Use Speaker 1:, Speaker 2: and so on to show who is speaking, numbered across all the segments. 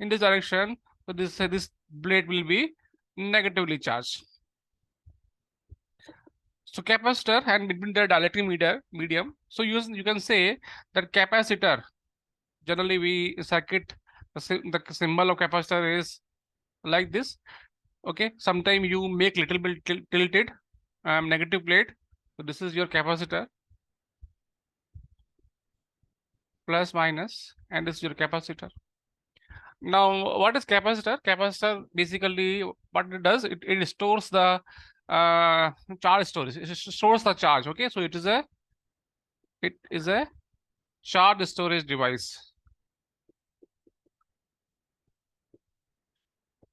Speaker 1: in this direction. So this plate will be negatively charged. So capacitor and between the dielectric medium. So you can say that capacitor. Generally, we circuit the symbol of capacitor is like this. Okay, sometime you make little bit tilted negative plate. So this is your capacitor, plus minus, and this is your capacitor. Now, what is capacitor? Capacitor basically what it does, it stores the charge storage. It stores the charge. Okay, so it is a charge storage device.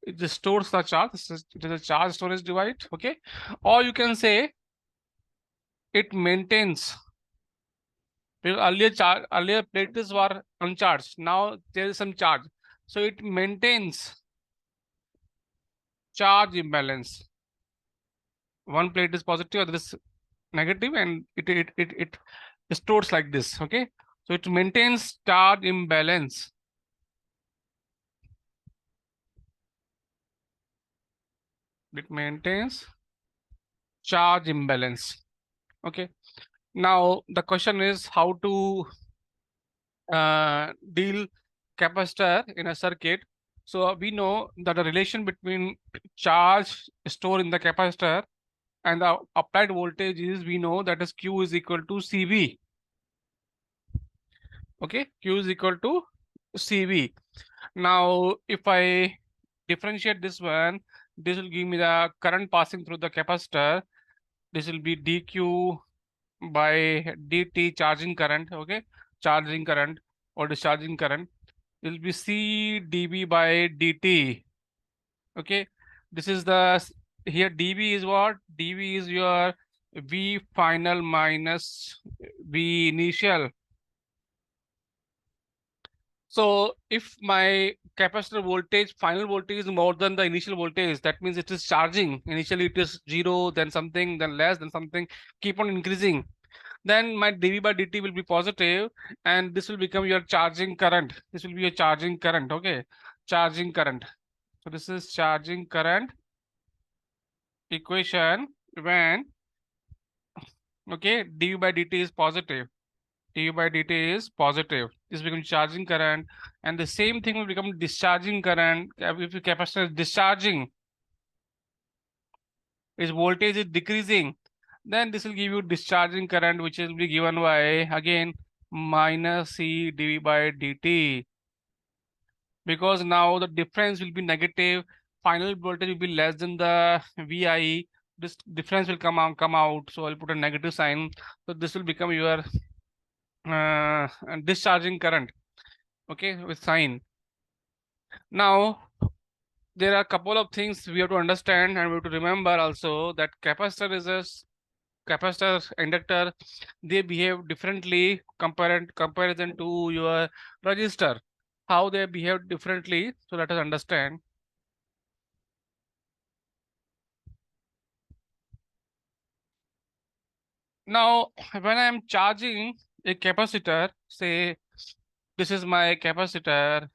Speaker 1: It just stores the charge. It is a charge storage device. Okay, or you can say it maintains. Because earlier plates were uncharged. Now there is some charge, so it maintains charge imbalance. One plate is positive, other is negative, and it stores like this. Okay, so it maintains charge imbalance. It maintains charge imbalance. Okay. Now the question is how to deal capacitor in a circuit. So we know that the relation between charge stored in the capacitor and the applied voltage is, we know that is Q is equal to CV. Okay, Q is equal to CV. Now, if I differentiate this one, this will give me the current passing through the capacitor. This will be dQ by dt, charging current. Okay, charging current or discharging current. It will be C dB by dt. Okay, this is the, here dB is what? dB is your V final minus V initial. So if my capacitor voltage, final voltage is more than the initial voltage, that means it is charging. Initially it is 0, then something, then less, then something, keep on increasing. Then my dV by dt will be positive, and this will become your charging current. This will be a charging current. Okay, charging current. So this is charging current equation when, okay, dV by dt is positive. dV by dt is positive. This becomes charging current, and the same thing will become discharging current. If the capacitor is discharging, its voltage is decreasing, then this will give you discharging current, which will be given by, again, minus C dV by dt. Because now the difference will be negative, final voltage will be less than the VI. This difference will come out. So I'll put a negative sign. So this will become your discharging current. Okay, with sign. Now there are a couple of things we have to understand, and we have to remember also that capacitor is a capacitor, inductor, they behave differently comparison to your resistor. How they behave differently, so let us understand. Now when I am charging a capacitor, say this is my capacitor,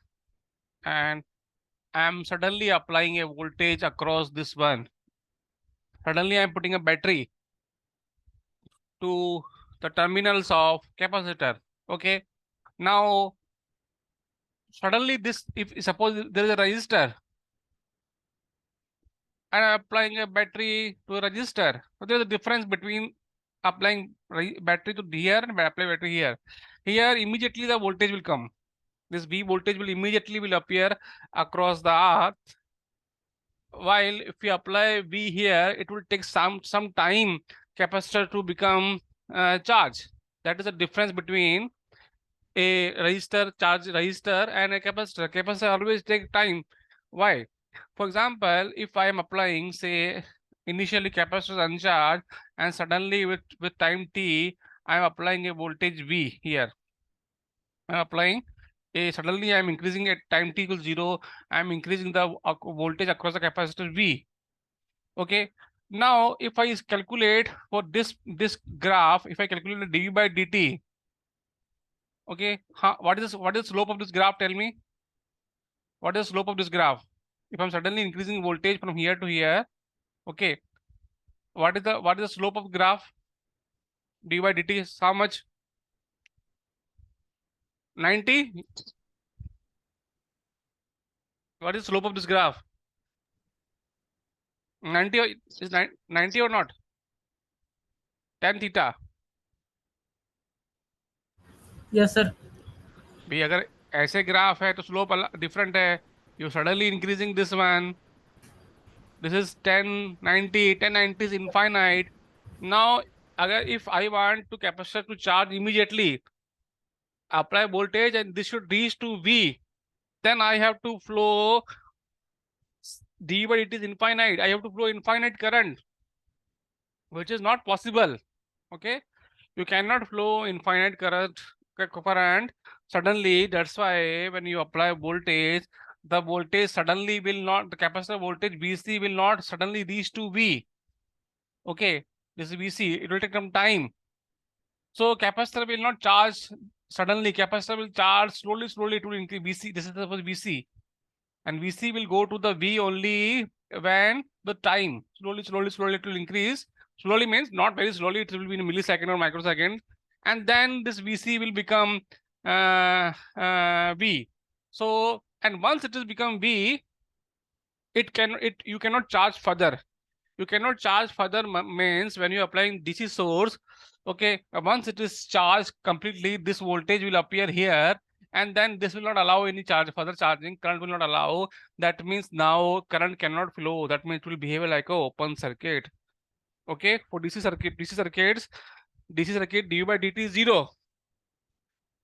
Speaker 1: and I am suddenly applying a voltage across this one. Suddenly I am putting a battery to the terminals of capacitor. Okay, now suddenly this, if suppose there is a resistor and I'm applying a battery to a resistor, so there is a difference between applying battery to here and apply battery here. Here immediately the voltage will come. This V voltage will immediately will appear across the earth. While if we apply V here, it will take some time capacitor to become charged. That is the difference between a resistor, charge resistor, and a capacitor. Capacitor always take time. Why? For example, if I am applying, say, initially capacitor is uncharged, and suddenly with time t, I am applying a voltage V here. I am applying a, suddenly I am increasing at time t equals 0. I am increasing the voltage across the capacitor V. Okay. Now, if I calculate for this graph, if I calculate the dV by dt, okay, what is the slope of this graph? Tell me. What is the slope of this graph? If I'm suddenly increasing voltage from here to here, okay, what is the slope of graph? D by dt is how much? 90. What is slope of this graph? 90 is 90 or not? Tan theta.
Speaker 2: Yes, sir.
Speaker 1: भाई अगर ऐसे graph है तो slope different है. You suddenly increasing this one. This is 1090. 1090 is infinite. Now अगर if I want to capacitor to charge immediately, apply voltage and this should reach to V, then I have to flow d by dt is infinite. I have to flow infinite current, which is not possible. Okay, you cannot flow infinite current suddenly. That's why when you apply voltage, the voltage suddenly will not, the capacitor voltage VC will not suddenly reach to V. Okay, this is VC. It will take some time. So capacitor will not charge suddenly. Capacitor will charge slowly, slowly. It will increase VC. This is supposed VC, and VC will go to the V only when the time slowly, slowly, slowly it will increase. Slowly means not very slowly. It will be in a millisecond or microsecond, and then this VC will become V. So, and once it has become V, you cannot charge further. You cannot charge further means when you are applying DC source, okay, once it is charged completely, this voltage will appear here, and then this will not allow any further charging. Current will not allow. That means now current cannot flow. That means it will behave like a open circuit. Okay, for DC circuit du by dt is 0.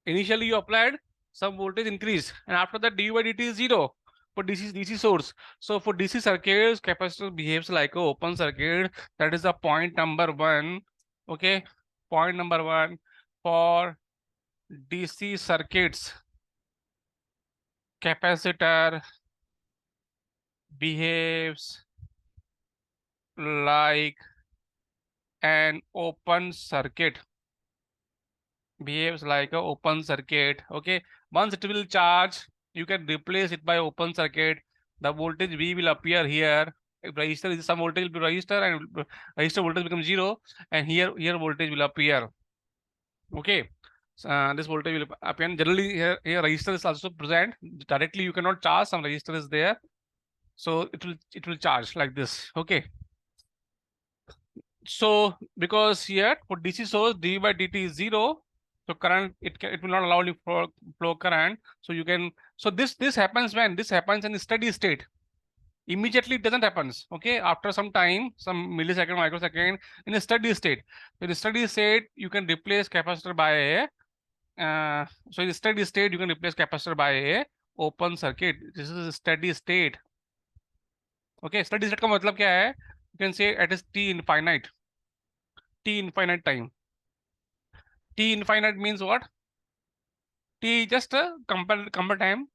Speaker 1: Initially you applied some voltage increase, and after that du by dt is 0 for DC source. So for DC circuits, capacitor behaves like a open circuit. That is the point number 1. Okay, point number 1 for DC circuits. Capacitor behaves like an open circuit. Behaves like a open circuit. Okay, once it will charge, you can replace it by open circuit. The voltage V will appear here. If resistor is some voltage will be resistor, and resistor voltage becomes 0, and here voltage will appear. Okay, this voltage will appear. Generally here resistor is also present. Directly you cannot charge, some resistor is there, so it will charge like this. Okay, so because here for DC source d by dt is 0, so current it will not allow you for flow current. So you can, so this happens when this happens in steady state. Immediately it doesn't happens. Okay, after some time, some millisecond, microsecond, in a steady state. So in a steady state, you can replace capacitor by a so in a steady state you can replace capacitor by a open circuit. This is a steady state. Okay, steady state का मतलब क्या है? You can say it is t infinite. T infinite time. T infinite means what? T just a compare time.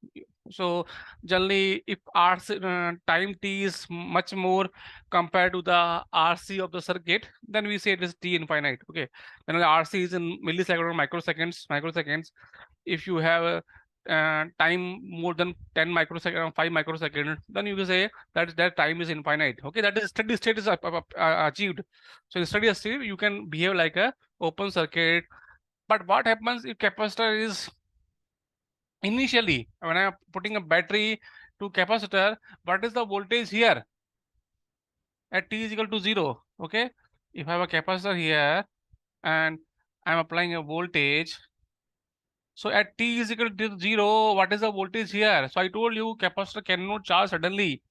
Speaker 1: So generally, if RC time T is much more compared to the RC of the circuit, then we say it is T infinite. Okay, then the RC is in milliseconds or microseconds. Microseconds. If you have a time more than 10 microsecond, 5 microsecond, then you can say that time is infinite. Okay, that is steady state is achieved. So in steady state, you can behave like a open circuit. But what happens if capacitor is initially, when I am putting a battery to capacitor, what is the voltage here at t is equal to 0? Okay, if I have a capacitor here and I am applying a voltage, so at t is equal to 0, what is the voltage here? So I told you capacitor cannot charge suddenly.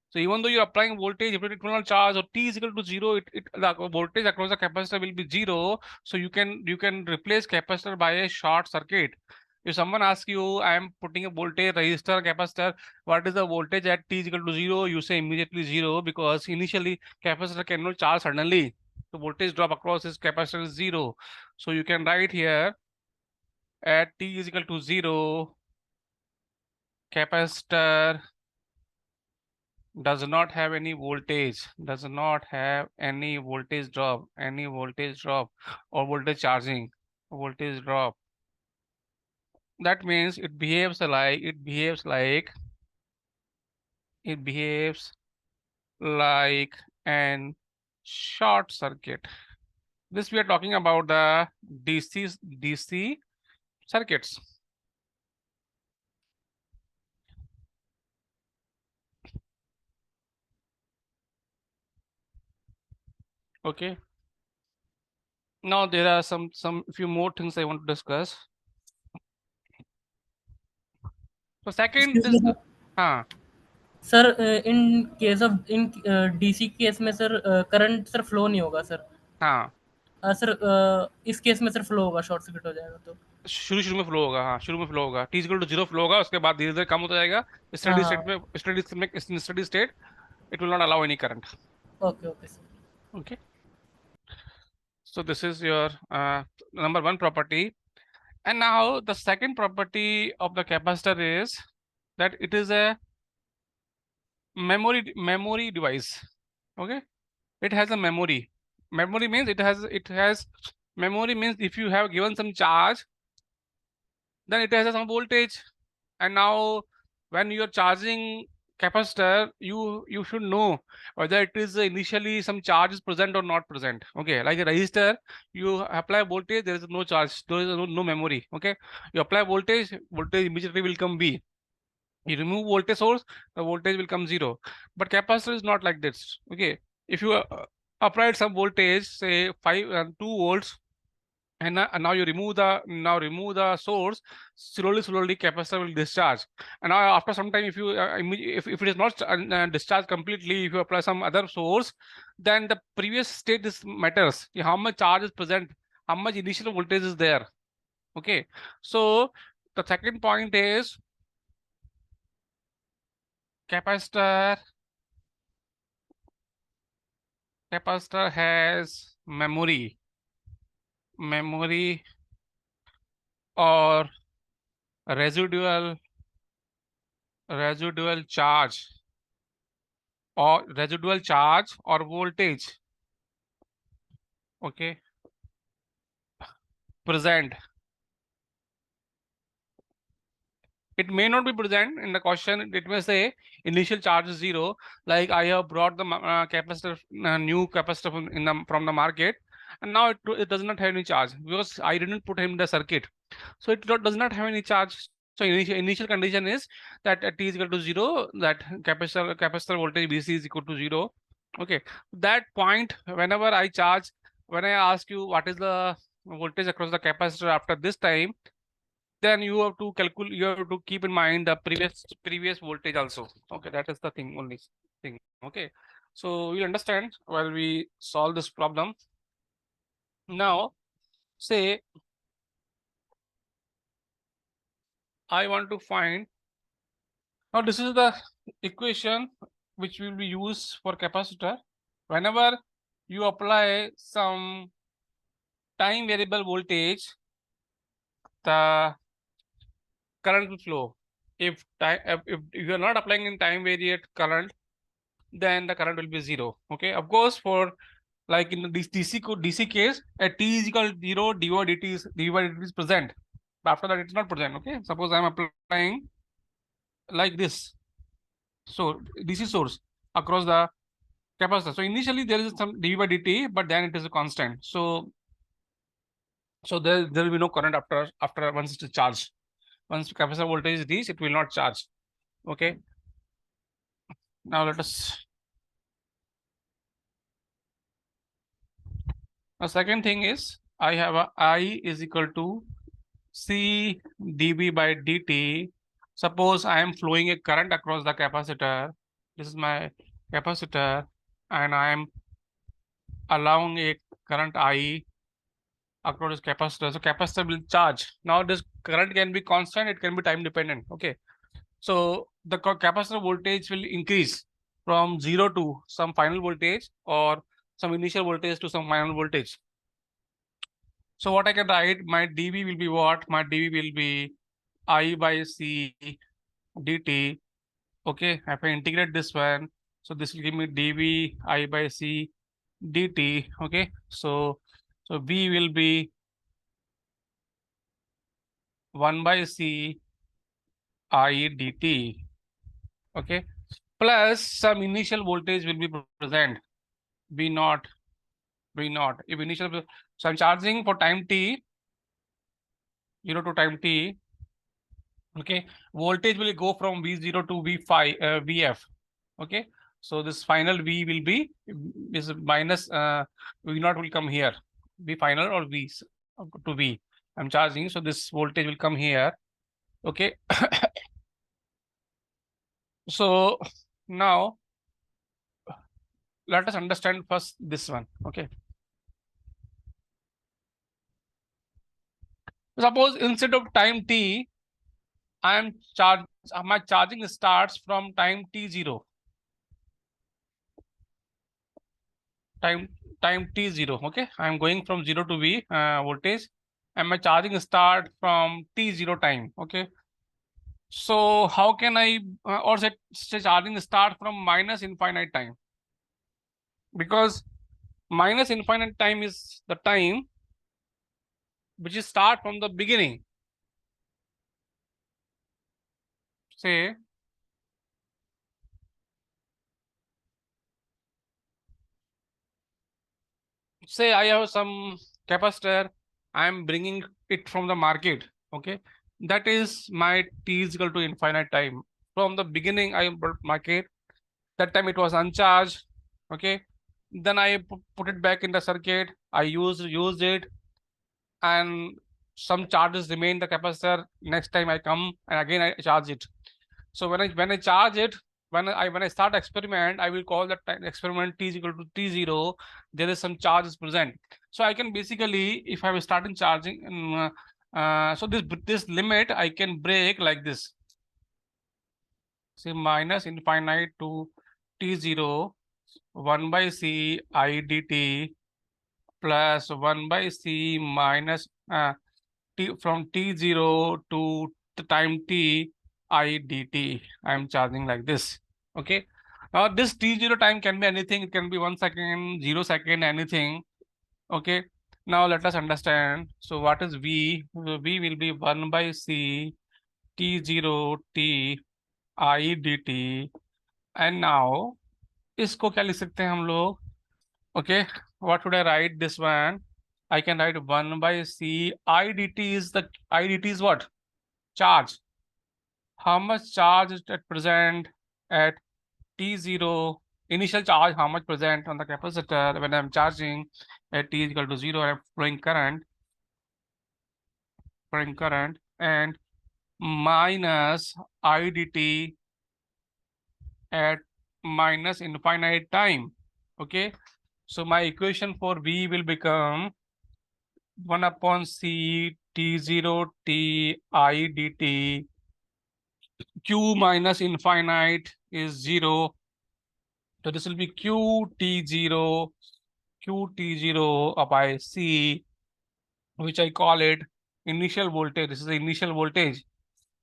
Speaker 1: So even though you're applying voltage, if it will not charge, or t is equal to 0, the voltage across the capacitor will be 0. So you can replace capacitor by a short circuit. If someone asks you, I am putting a voltage resistor capacitor, what is the voltage at t is equal to 0? You say immediately 0, because initially capacitor cannot charge suddenly. The voltage drop across this capacitor is 0. So you can write here at t is equal to 0, capacitor does not have any voltage, does not have any voltage drop, or voltage drop. That means it behaves like it behaves like an short circuit. This we are talking about the DC circuits. Okay. Now there are some few more things I want to discuss. So second,
Speaker 2: Excuse
Speaker 1: this
Speaker 2: me, sir.
Speaker 1: हाँ
Speaker 2: sir in case of in DC case में sir current sir flow नहीं होगा sir.
Speaker 1: हाँ
Speaker 2: sir इस case में sir flow होगा, short circuit हो जाएगा तो।
Speaker 1: शुरू शुरू में फ्लो होगा, हाँ शुरू में फ्लो होगा, T equal to zero flow होगा, उसके बाद धीरे धीरे कम होता जाएगा।
Speaker 2: हाँ
Speaker 1: स्टडी स्टेट
Speaker 2: हाँ।
Speaker 1: में steady state it will not allow any current.
Speaker 2: Okay okay sir.
Speaker 1: Okay, so this is your number one property. And now the second property of the capacitor is that it is a memory device. Okay, it has a memory means it has memory means if you have given some charge, then it has some voltage. And now when you are charging capacitor, you should know whether it is initially some charge is present or not present. Okay, like a resistor, you apply voltage, there is no charge, there is no memory. Okay, you apply voltage immediately will come V. You remove voltage source, the voltage will come zero. But capacitor is not like this. Okay, if you apply some voltage, say 2 volts, and now you remove the source, slowly capacitor will discharge. And now after some time, if you if it is not discharged completely, if you apply some other source, then the previous state is matters. How much charge is present, how much initial voltage is there. Okay, so the second point is capacitor capacitor has memory or residual charge or voltage. Okay, present. It may not be present in the question. It may say initial charge is zero, like I have brought the capacitor, new capacitor from the market, and now it does not have any charge because I didn't put him in the circuit, so it does not have any charge. So initial condition is that at t is equal to zero, that capacitor voltage VC is equal to zero. Okay, that point, whenever I charge, when I ask you what is the voltage across the capacitor after this time, then you have to calculate, you have to keep in mind the previous voltage also. Okay, that is the thing, only thing. Okay, so you understand while we solve this problem. Now say I want to find, now this is the equation which will be used for capacitor. Whenever you apply some time variable voltage, the current will flow. If time, if you are not applying in time variate current, then the current will be zero. Okay, of course, for like in the DC case, at t is equal to zero, dy by dt is present. But after that, it's not present. Okay, suppose I'm applying like this. So DC source across the capacitor. So initially there is some dv by dt, but then it is a constant. So there will be no current after once it is charged. Once capacitor voltage is reached, it will not charge. Okay. Now let us. The second thing is I have a I is equal to C dV by dt. Suppose I am flowing a current across the capacitor. This is my capacitor, and I am allowing a current I across this capacitor. So capacitor will charge. Now this current can be constant, it can be time dependent. Okay. So the capacitor voltage will increase from zero to some final voltage or some initial voltage to some final voltage. So what I can write, my dV will be what? My dV will be I by C dt. Okay, if I integrate this one, so this will give me dV I by C dt. Okay, so V will be 1 by C I dt. Okay, plus some initial voltage will be present, V naught, V naught. If initial, so I'm charging for time t, 0 to time t. Okay, voltage will go from V0 to V5, Vf. Okay, so this final V will be is minus V naught will come here, V final or V to V. I'm charging, so this voltage will come here. Okay, so now let us understand first this one. Okay, suppose instead of time t, I am charge. My charging starts from time t0. Time t0. Okay, I am going from 0 to V voltage, and my charging start from t0 time. Okay, so how can I or say charging start from minus infinite time, because minus infinite time is the time which is start from the beginning. Say I have some capacitor, I am bringing it from the market. Okay, that is my t is equal to infinite time. From the beginning I brought market, that time it was uncharged. Okay, then I put it back in the circuit, I used it, and some charges remain the capacitor. Next time I come and again I charge it. So when I charge it, when I start experiment, I will call that experiment t is equal to t0. There is some charge is present. So I can basically, if I will start in charging, so this limit I can break like this. Say minus infinite to t0, 1 by c I dt plus 1 by c minus t from t0 to the time t I dt. I am charging like this. Okay. Now this t0 time can be anything. It can be 1 second, 0 second, anything. Okay. Now let us understand. So what is V? V will be 1 by C t0 t I dt. And now इसको क्या लिख सकते हैं हम लोग? Okay. What would I write this one? I can write 1 by C I dt is the I dt is what? Charge. How much charge is at present at t0? Initial charge, how much present on the capacitor when I'm charging at t is equal to 0? I'm flowing current, and minus I dt at minus infinite time. Okay, so my equation for V will become 1 upon C t0 t I dt. Q minus infinite is 0. So this will be Qt0 by C, which I call it initial voltage. This is the initial voltage.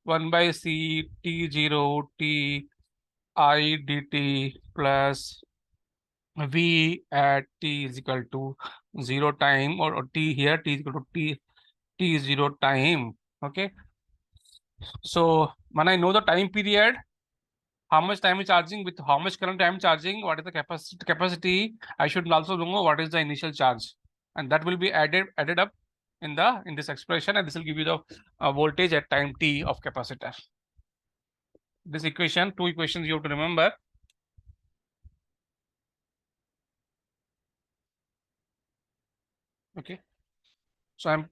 Speaker 1: 1 by C t0 t I dt plus V at t is equal to 0 time, or t here, t is equal to t0 time. Okay. So when I know the time period, how much time is charging, with how much current I am charging, what is the capacity, I should also know what is the initial charge, and that will be added up in this expression, and this will give you the voltage at time t of capacitor. This equation, two equations you have to remember. Okay, so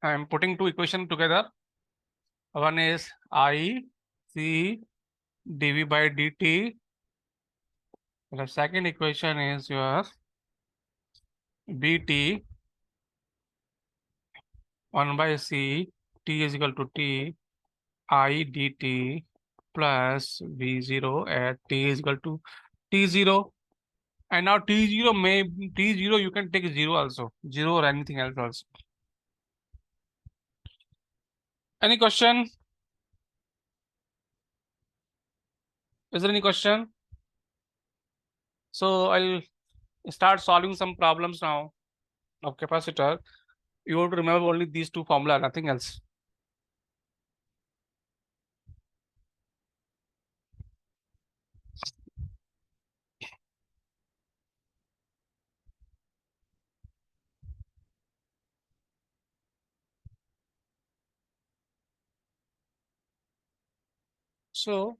Speaker 1: I'm putting two equations together. One is I C dV by dt. The second equation is your bt 1 by C t is equal to t I dt plus V0 at t is equal to t0. And now t0 you can take 0 also, 0 or anything else also. Any question? Is there any question? So I'll start solving some problems now of capacitor. You have to remember only these two formula, nothing else. So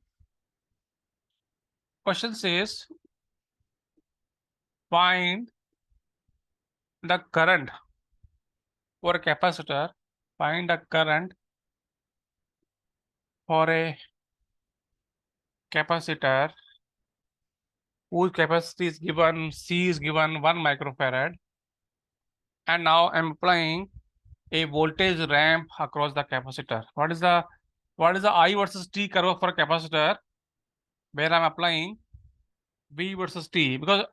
Speaker 1: question says find the current for a capacitor. Find the current for a capacitor whose capacity is given, C is given 1 microfarad, and now I'm applying a voltage ramp across the capacitor. What is the I versus T curve for a capacitor where I'm applying V versus T? Because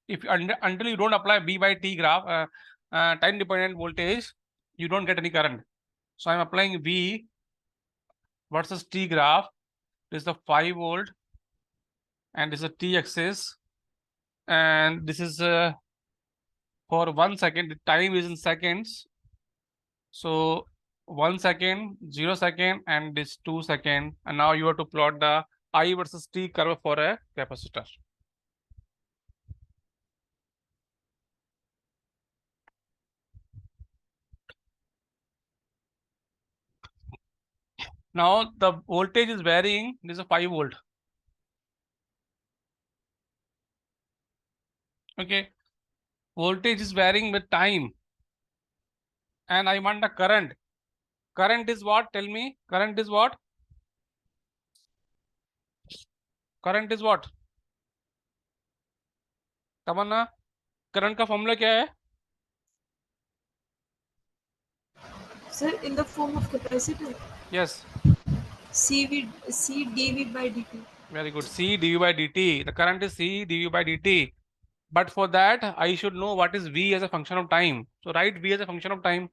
Speaker 1: if until you don't apply V by T graph, time dependent voltage, you don't get any current. So I'm applying V versus T graph. This is the 5 volt, and this is a T axis, and this is for 1 second. The time is in seconds. So 1 second, 0 second, and this 2 second. And now you have to plot the I versus T curve for a capacitor. Now the voltage is varying. This is a 5 volt. Okay. Voltage is varying with time. And I want the current. Current is what? Tell me. Current is what? Current is what? Tamanna, current का formula क्या है?
Speaker 3: Sir, in the form of capacitor,
Speaker 1: Yes.
Speaker 3: C dV by dt.
Speaker 1: Very good. C dV by dt. The current is C dV by dt. But for that, I should know what is V as a function of time. So write V as a function of time.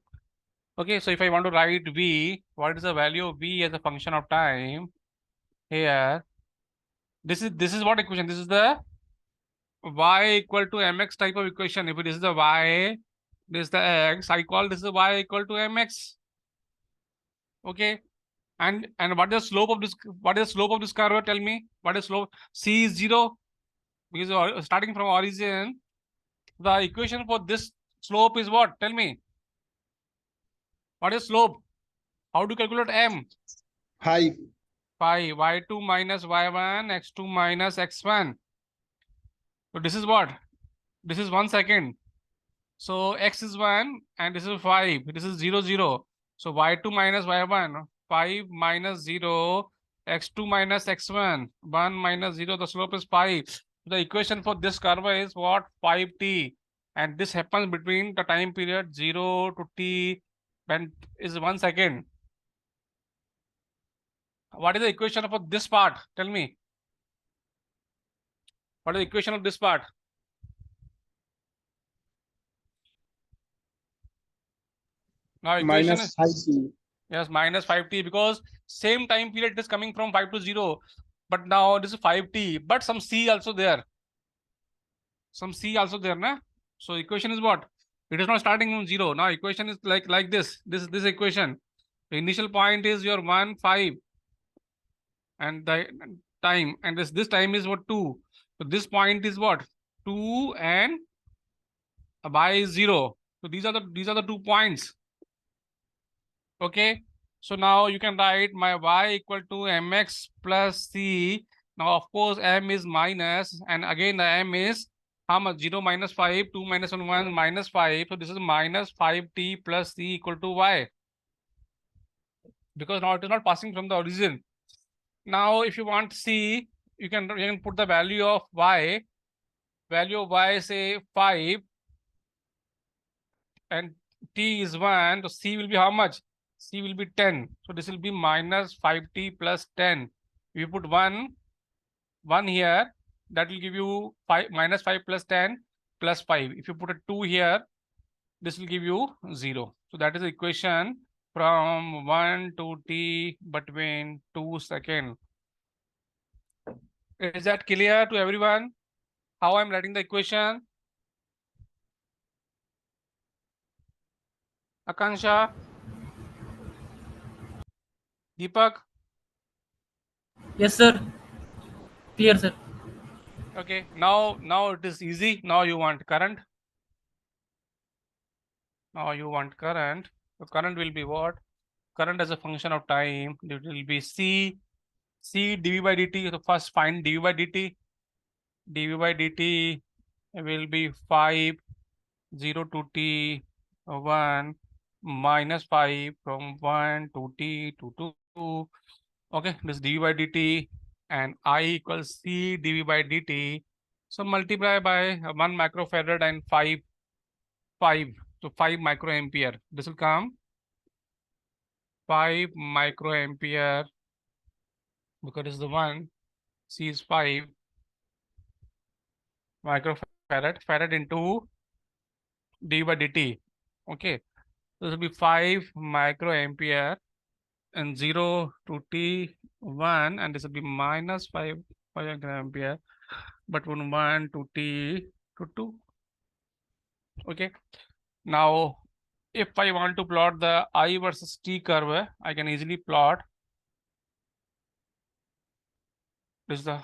Speaker 1: Okay, so if I want to write V, what is the value of V as a function of time? Here, this is what equation? This is the y equal to mx type of equation. If it is the y, this is the x, I call this the y equal to mx. Okay, and what is the slope of this? What is the slope of this curve? Tell me. What is slope? C is 0 because starting from origin, the equation for this slope is what? Tell me. What is slope? How to calculate m?
Speaker 4: Pi.
Speaker 1: Pi, y2 minus y1, x2 minus x1. So this is what? This is 1 second. So x is 1 and this is 5. This is 0, 0. So y2 minus y1, 5 minus 0, x2 minus x1, 1 minus 0, the slope is 5. The equation for this curve is what? 5t. And this happens between the time period 0 to t when is 1 second. What is the equation for this part? Tell me. What is the equation of this part? Now equation
Speaker 4: Minus
Speaker 1: is
Speaker 4: 5t.
Speaker 1: yes, minus 5t, because same time period is coming from 5 to 0. But now this is 5t, but some c also there. Some c also there, na? So equation is what? It is not starting from 0. Now equation is like this. This equation. The initial point is your 1, 5. And the time. And this time is what? 2. So this point is what? 2 and y is 0. So these are the 2 points. Okay. So now you can write my y equal to mx plus c. Now, of course, m is minus, and again the m is how much? 0 minus 5, 2 minus 1, 1 minus 5. So this is minus 5t plus c equal to y. Because now it is not passing from the origin. Now, if you want c, you can put the value of y. Value of y, say 5, and t is 1. So c will be how much? C will be 10. So this will be minus 5t plus 10. If you put 1 here, that will give you 5 minus 5 plus 10 plus 5. If you put a 2 here, this will give you 0. So that is the equation from 1 to t between 2 seconds. Is that clear to everyone? How I'm writing the equation? Akansha? Deepak?
Speaker 2: Yes, sir. Clear, sir.
Speaker 1: Okay, now it is easy. Now you want current. Now you want current. So current will be what? Current as a function of time. It will be C C dV by dt. So first find dV by dt. dV by dt will be 5 0 to t 1 minus 5 from 1 to t to 2. Okay, this dV by dt and I equals C dV by dt. So multiply by 1 microfarad and 5. So 5 microampere. This will come 5 microampere because it's the one. C is 5 microfarad farad into dV by dt. Okay, this will be 5 microampere and 0 to t 1, and this will be minus 5 ampere, but from 1 to t to 2. Okay, now if I want to plot the I versus t curve, I can easily plot this is the.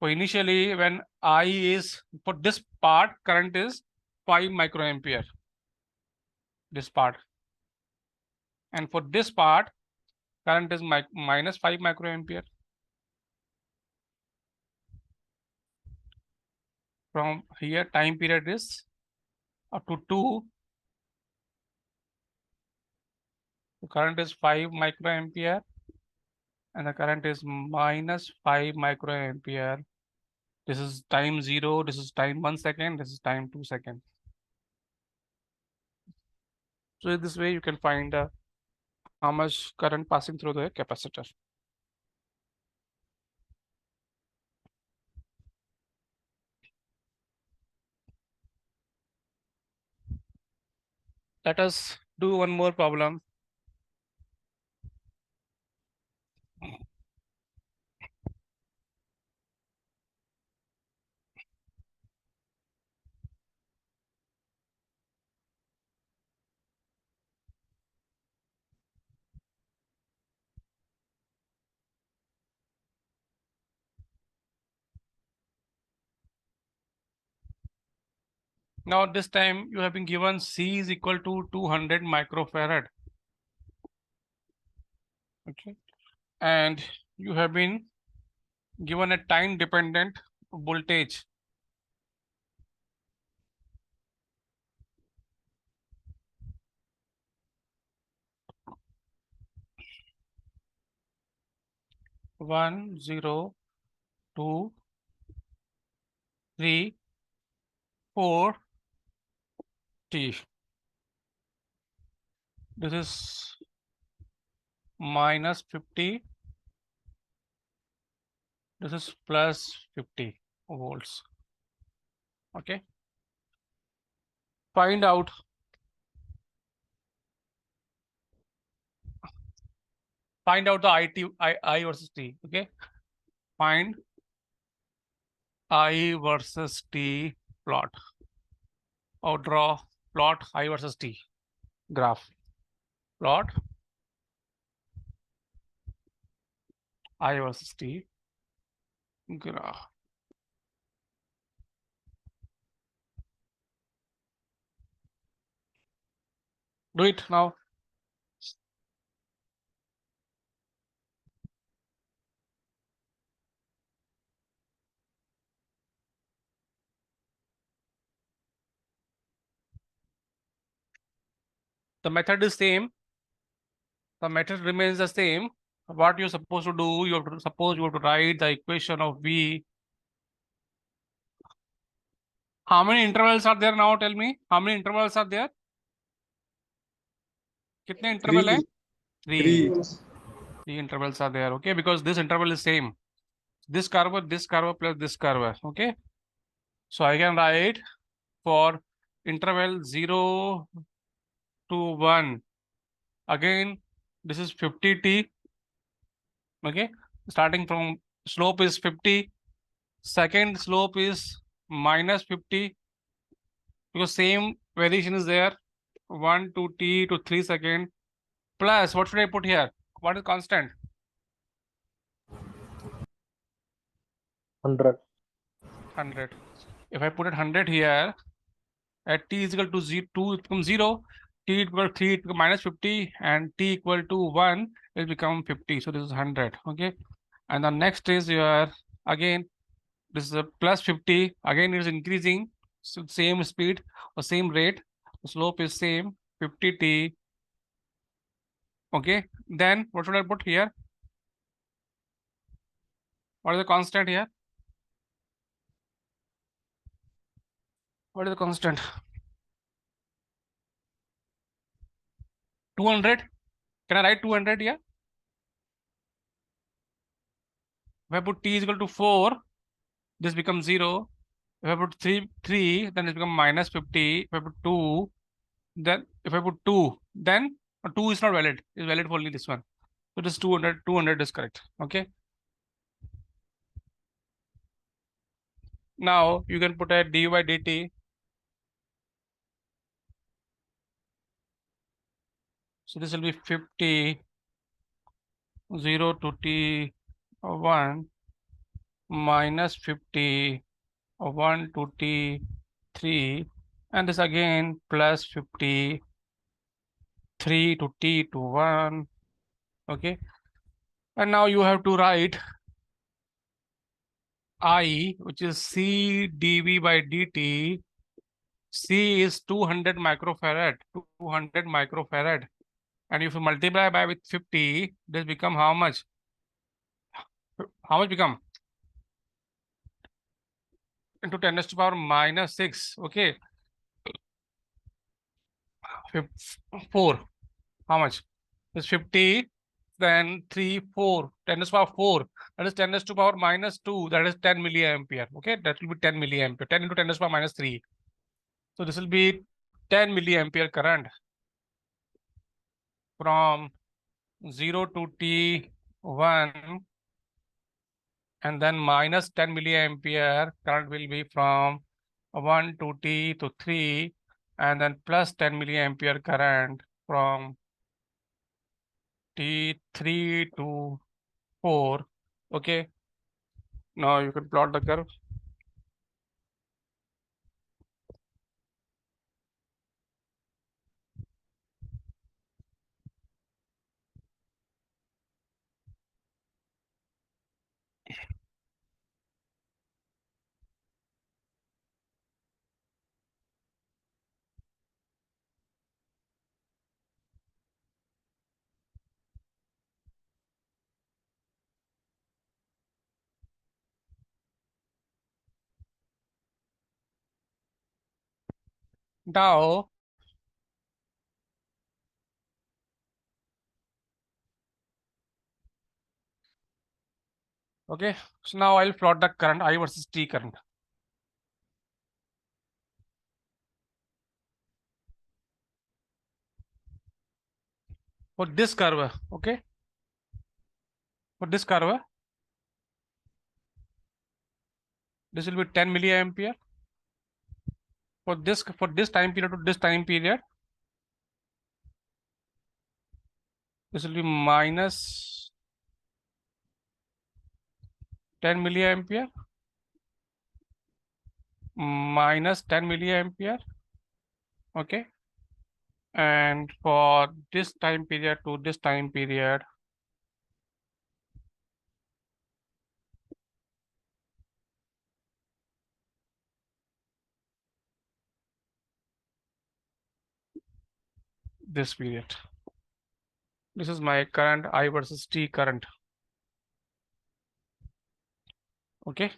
Speaker 1: So initially when I is, for this part current is 5 microampere, this part, and for this part current is minus 5 microampere. From here time period is up to 2. The current is 5 microampere and the current is minus 5 microampere. This is time 0, this is time 1 second, this is time 2 seconds. So this way you can find how much current passing through the capacitor. Let us do one more problem. Now this time you have been given C is equal to 200 microfarad. Okay, and you have been given a time dependent voltage. One, 0, 2, 3, 4, T. This is minus 50. This is plus 50 volts. Okay. Find out the I versus T. Okay. Find I versus T plot, or draw plot I versus T graph. Plot I versus T graph. Do it now. The method is same. The method remains the same. What you're supposed to do, you have to write the equation of V. How many intervals are there now? Tell me. How many intervals are there? कितने interval है? Three. Three intervals are there. Okay, because this interval is same. This curve plus this curve. Okay. So I can write for interval 0 to 1. Again, this is 50t. Okay. Starting from slope is 50. Second slope is minus 50. Because same variation is there. 1 to t to 3 second. Plus, what should I put here? What is constant?
Speaker 4: 100.
Speaker 1: 100. If I put it 100 here, at t is equal to 2, it becomes 0. t equal 3, it become minus 50, and t equal to 1, it become 50. So this is 100. Okay. And the next is your, again, this is a plus 50. Again, it is increasing. So same speed or same rate. The slope is same, 50t. Okay. Then what should I put here? What is the constant here? What is the constant? 200. Can I write 200 here? If I put t is equal to 4, this becomes 0. If I put 3, then it becomes minus 50. If I put 2, then if I put 2, then 2 is not valid. It's valid for only this one. So this 200, 200 is correct. Okay. Now you can put a dy by dt. So this will be 50, 0 to t 1 minus 50, 1 to t 3, and this again plus 50, 3 to t to 1. Okay. And now you have to write I, which is C dV by dt. C is 200 microfarad, 200 microfarad. And if you multiply by with 50, this become how much? How much become? Into 10 raised to power minus 6. Okay. 4. How much? It's 50. Then 3, 4. 10 raised to power 4. That is 10 raised to power minus 2. That is 10 milliampere. Okay. That will be 10 milliampere. 10 into 10 raised to power minus 3. So this will be 10 milliampere current from 0 to t1, and then minus 10 milliampere current will be from 1 to t to 3, and then plus 10 milliampere current from t3 to 4. Okay. Now you can plot the curve. Now, okay, so now I'll plot the current I versus t current. For this curve, okay, for this curve, this will be 10 milliampere. For this time period to this time period, this will be minus 10 milliampere, minus 10 milliampere. Okay. And for this time period to this time period, this period. This is my current I versus t current. Okay.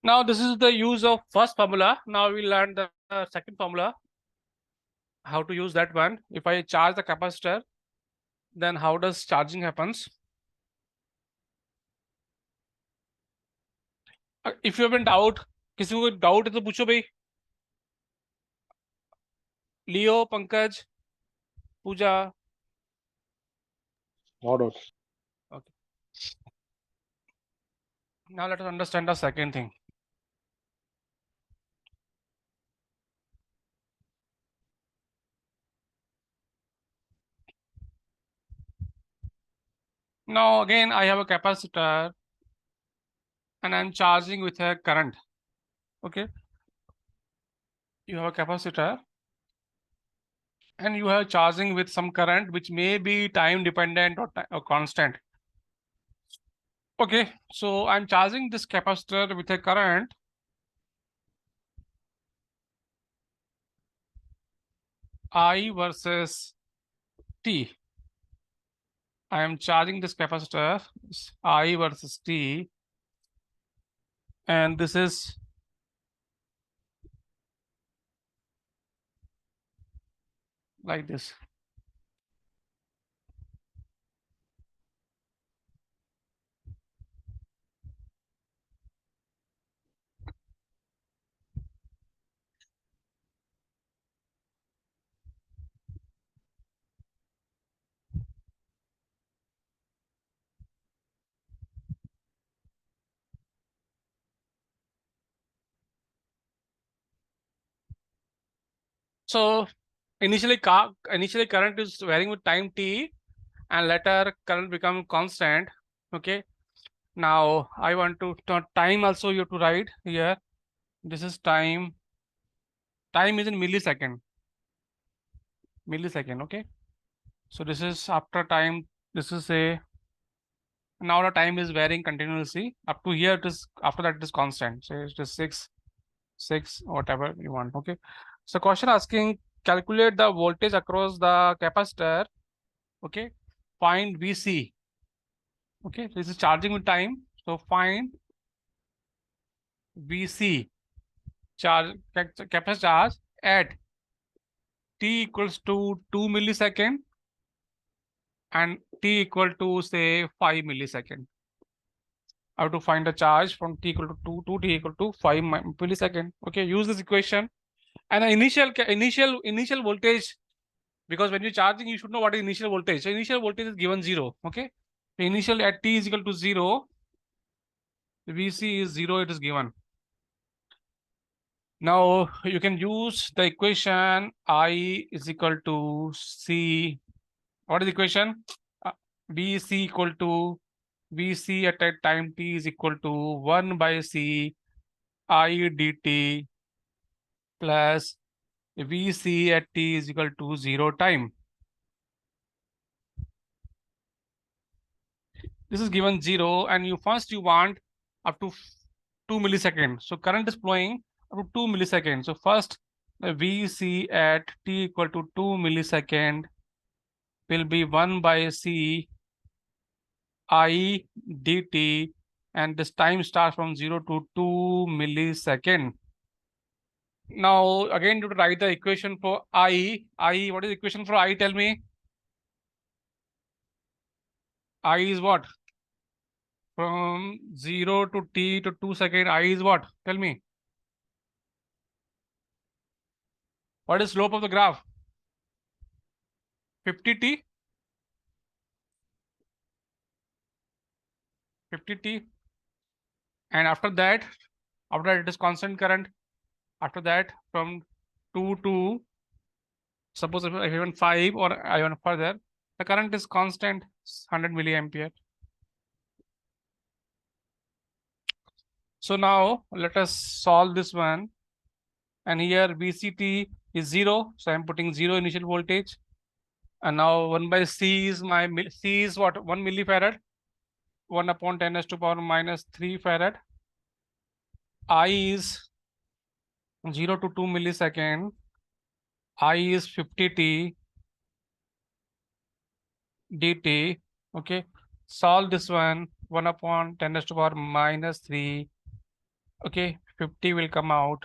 Speaker 1: Now this is the use of first formula. Now we learn the second formula, how to use that one. If I charge the capacitor, then how does charging happens? If you have been doubt, किसी को doubt है तो पूछो भाई. Leo, Pankaj, Pooja.
Speaker 4: No doubt.
Speaker 1: Okay. Now let us understand the second thing. Now again, I have a capacitor and I'm charging with a current. Okay, you have a capacitor and you have charging with some current which may be time dependent or constant. Okay, so I'm charging this capacitor with a current I versus T. I am charging this capacitor I versus T, and this is like this. So initially current is varying with time t, and later current become constant. Okay, now I want to time also you have to write here. This is time. Time is in millisecond. Okay, so this is after time. This is a now the time is varying continuously up to here. It is after that it is constant. So it is 6 whatever you want. Okay, so question asking calculate the voltage across the capacitor. Okay, find VC. Okay, this is charging with time, so find VC, charge capacitor charge at t equals to 2 millisecond and t equal to say 5 millisecond. I have to find the charge from t equal to 2 to t equal to 5 millisecond. Okay, use this equation and the initial voltage, because when you're charging you should know what is initial voltage. So initial voltage is given 0. Okay, the initial at t is equal to 0, VC is 0, it is given. Now you can use the equation I is equal to C. What is the equation? VC equal to VC at a time t is equal to 1 by C I dt plus VC at t is equal to 0 time. This is given 0 and you want up to 2 milliseconds. So current is flowing up to 2 milliseconds. So first the VC at t equal to 2 millisecond will be 1 by C I dt, and this time starts from 0 to 2 millisecond. Now again to write the equation for I, what is the equation for I? Tell me. I is what? From 0 to t to 2 second, I is what? Tell me. What is slope of the graph? 50t? 50t. And after that it is constant current. After that from 2 to, suppose if I want 5 or I want further, the current is constant 100 milliampere. So now let us solve this one. And here VCT is 0. So I'm putting 0 initial voltage. And now 1 by C is C is what? 1 millifarad. 1 upon 10 raised to power minus 3 farad. I is 0 to 2 millisecond. I is 50t dt. Okay. Solve this one. 1 upon 10 raised to power minus 3. Okay. 50 will come out.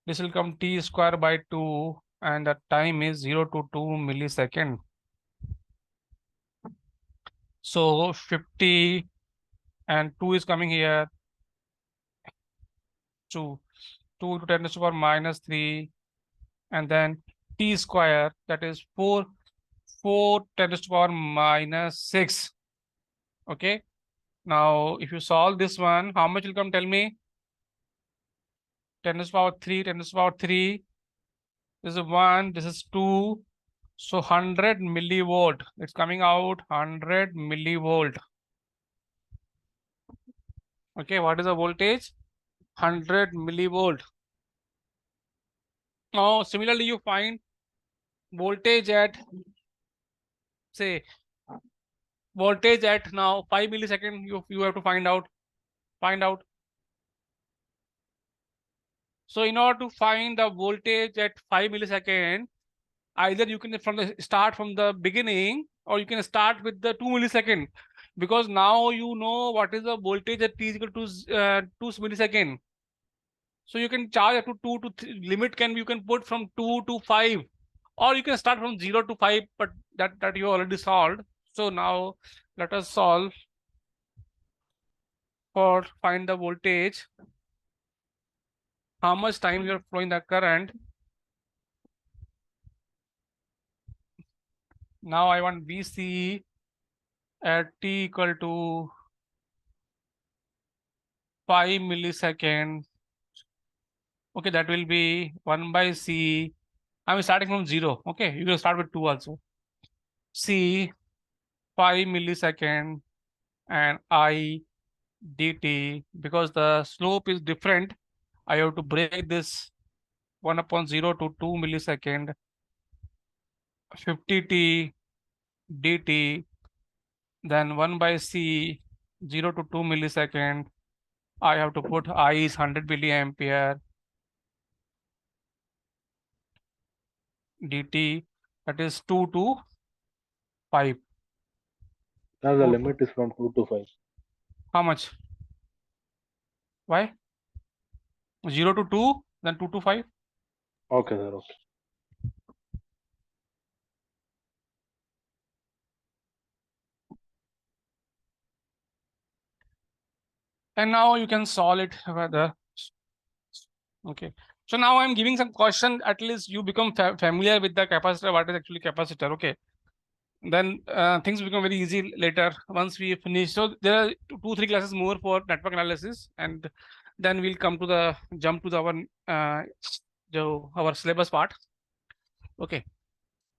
Speaker 1: This will come t square by 2 and the time is 0 to 2 millisecond. So 50 and 2 is coming here. 2 to 10 raised to power minus 3 and then t square, that is 4 10 raised to power minus 6. Okay. Now, if you solve this one, how much will come? Tell me. 10 to the power 3, 10 to the power 3. This is 1, this is 2. So 100 millivolt. It's coming out 100 millivolt. Okay, what is the voltage? 100 millivolt. Now, similarly, you find voltage at, say, voltage at now 5 millisecond. You have to find out. So in order to find the voltage at 5 millisecond, either you can start from the beginning, or you can start with the 2 millisecond, because now you know what is the voltage at t is equal to 2 millisecond. So you can charge up to 2 to 3. Limit can you can put from 2 to 5, or you can start from 0 to 5, but that you already solved. So now let us solve for find the voltage, how much time you are flowing the current. Now I want VC at t equal to 5 millisecond. Okay, that will be 1 by C. I'm starting from 0. Okay, you can start with 2 also. C 5 millisecond and I dt. Because the slope is different, I have to break this 1 upon 0 to 2 millisecond. 50t dt. Then 1 by C 0 to 2 millisecond. I have to put I is 100 milliampere dt, that is 2 to 5.
Speaker 4: Now the
Speaker 1: 2
Speaker 4: limit is from 2 to 5.
Speaker 1: How much? Why? 0 to 2, then 2 to 5.
Speaker 4: Okay, sir. Okay.
Speaker 1: And now you can solve it whether. Okay. So now I'm giving some question, at least you become familiar with the capacitor, what is actually capacitor. Okay. Then things become very easy later once we finish. So there are 2-3 classes more for network analysis, and then we'll come to the jump to our syllabus part. Okay.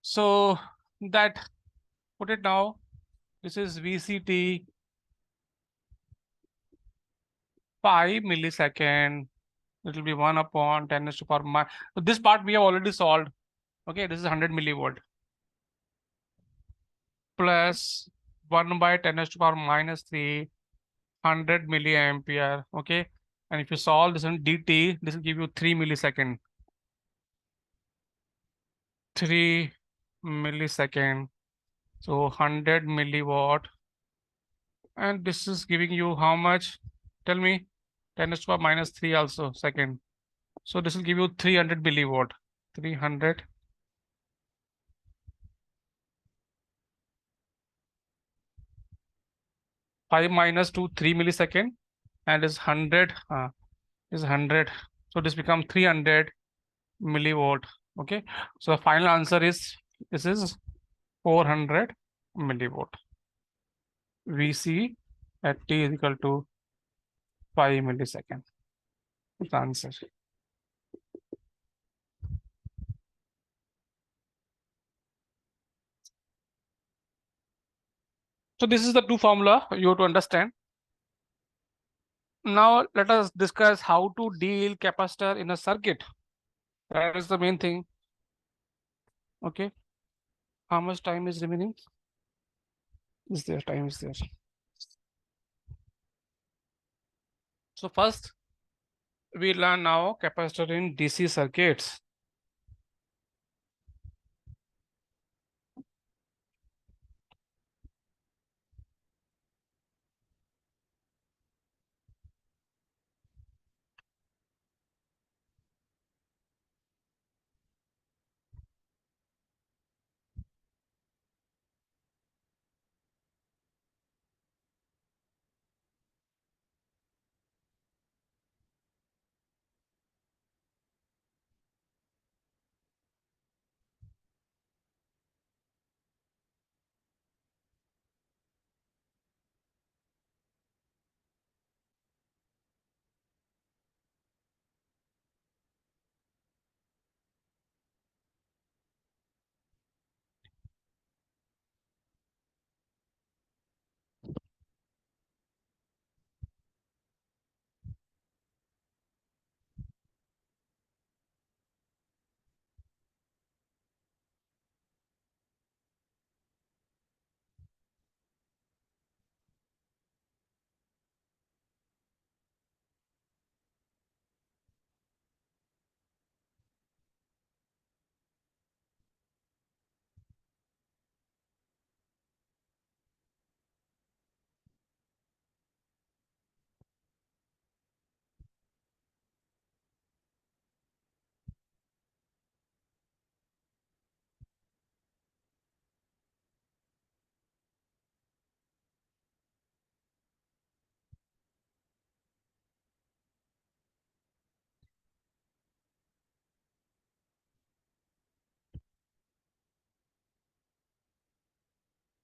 Speaker 1: So that put it now. This is VCT 5 millisecond. It will be 1 upon 10 raised to power minus. So this part we have already solved. Okay, this is 100 millivolt plus 1 by 10 raised to power minus 3, 100 milliampere. Okay, and if you solve this in dt, this will give you 3 millisecond. 3 millisecond. So 100 milliwatt. And this is giving you how much? Tell me. 10 raised to power minus 3 also second. So this will give you 300 milliwatt. 300. 5 minus 2, 3 millisecond, and is 100. Is 100. So this becomes 300 millivolt. Okay. So the final answer is, this is 400 millivolt. VC at t is equal to 5 millisecond. That's the answer. So this is the two formula you have to understand. Now let us discuss how to deal capacitor in a circuit. That is the main thing. Okay. How much time is remaining? Is there time? Is there? So first we learn now capacitor in DC circuits.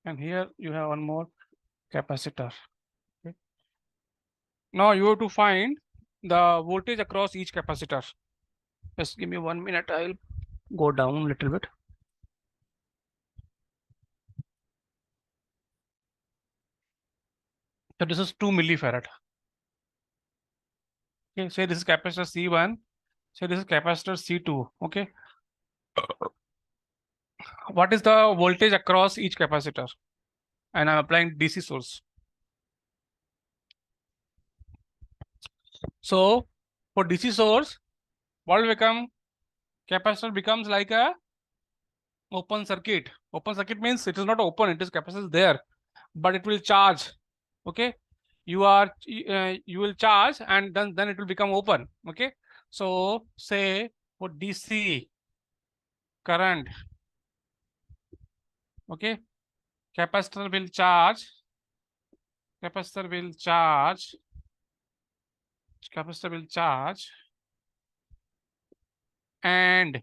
Speaker 1: and here you have one more capacitor. Okay. Now you have to find the voltage across each capacitor. Just give me 1 minute. I'll go down a little bit. So this is 2 millifarad. Okay, say this is capacitor C1. So this is capacitor C2. Okay. What is the voltage across each capacitor? And I'm applying DC source. So for DC source, what will become? Capacitor becomes like a open circuit. Open circuit means it is not open, it is capacitor there, but it will charge. Okay, you will charge and then it will become open. Okay, so say for DC current, okay, capacitor will charge, capacitor will charge, capacitor will charge, and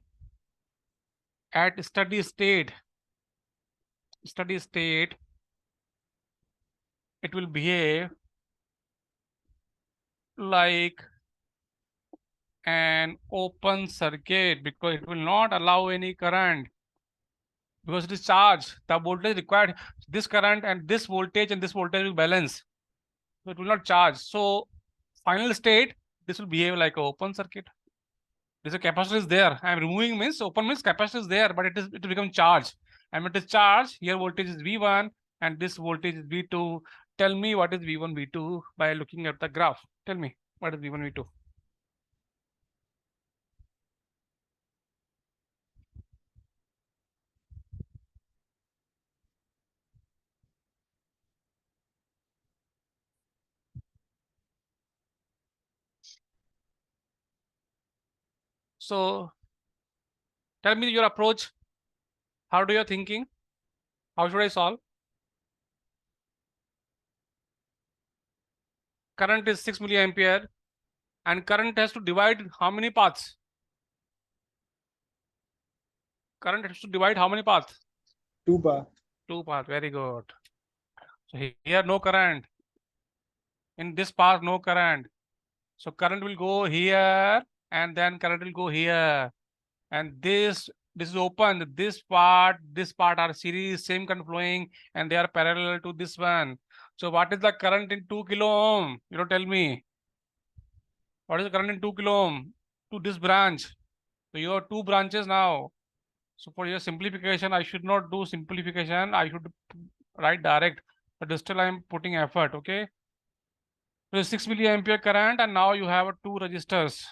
Speaker 1: at steady state, it will behave like an open circuit because it will not allow any current because it is charged. The voltage required, this current and this voltage will balance. So it will not charge. So final state, this will behave like an open circuit. This capacitor is there. I am removing means open means capacitor is there, but it will become charged. And when it is charged, here voltage is V1 and this voltage is V2. Tell me what is V1, V2 by looking at the graph. Tell me what is V1, V2. So tell me your approach. How do you thinking? How should I solve? Current is 6 milliampere and current has to divide how many paths? Current has to divide how many paths?
Speaker 5: 2 bar.
Speaker 1: 2 paths. Very good. So here no current. In this path no current. So current will go here and then current will go here. And this is open. This part are series, same current flowing, and they are parallel to this one. So what is the current in 2 kilo ohm? You don't tell me. What is the current in 2 kilo ohm to this branch? So you have 2 branches now. So for your simplification, I should not do simplification. I should write direct, but still I am putting effort. Okay. So 6 milliampere current, and now you have 2 resistors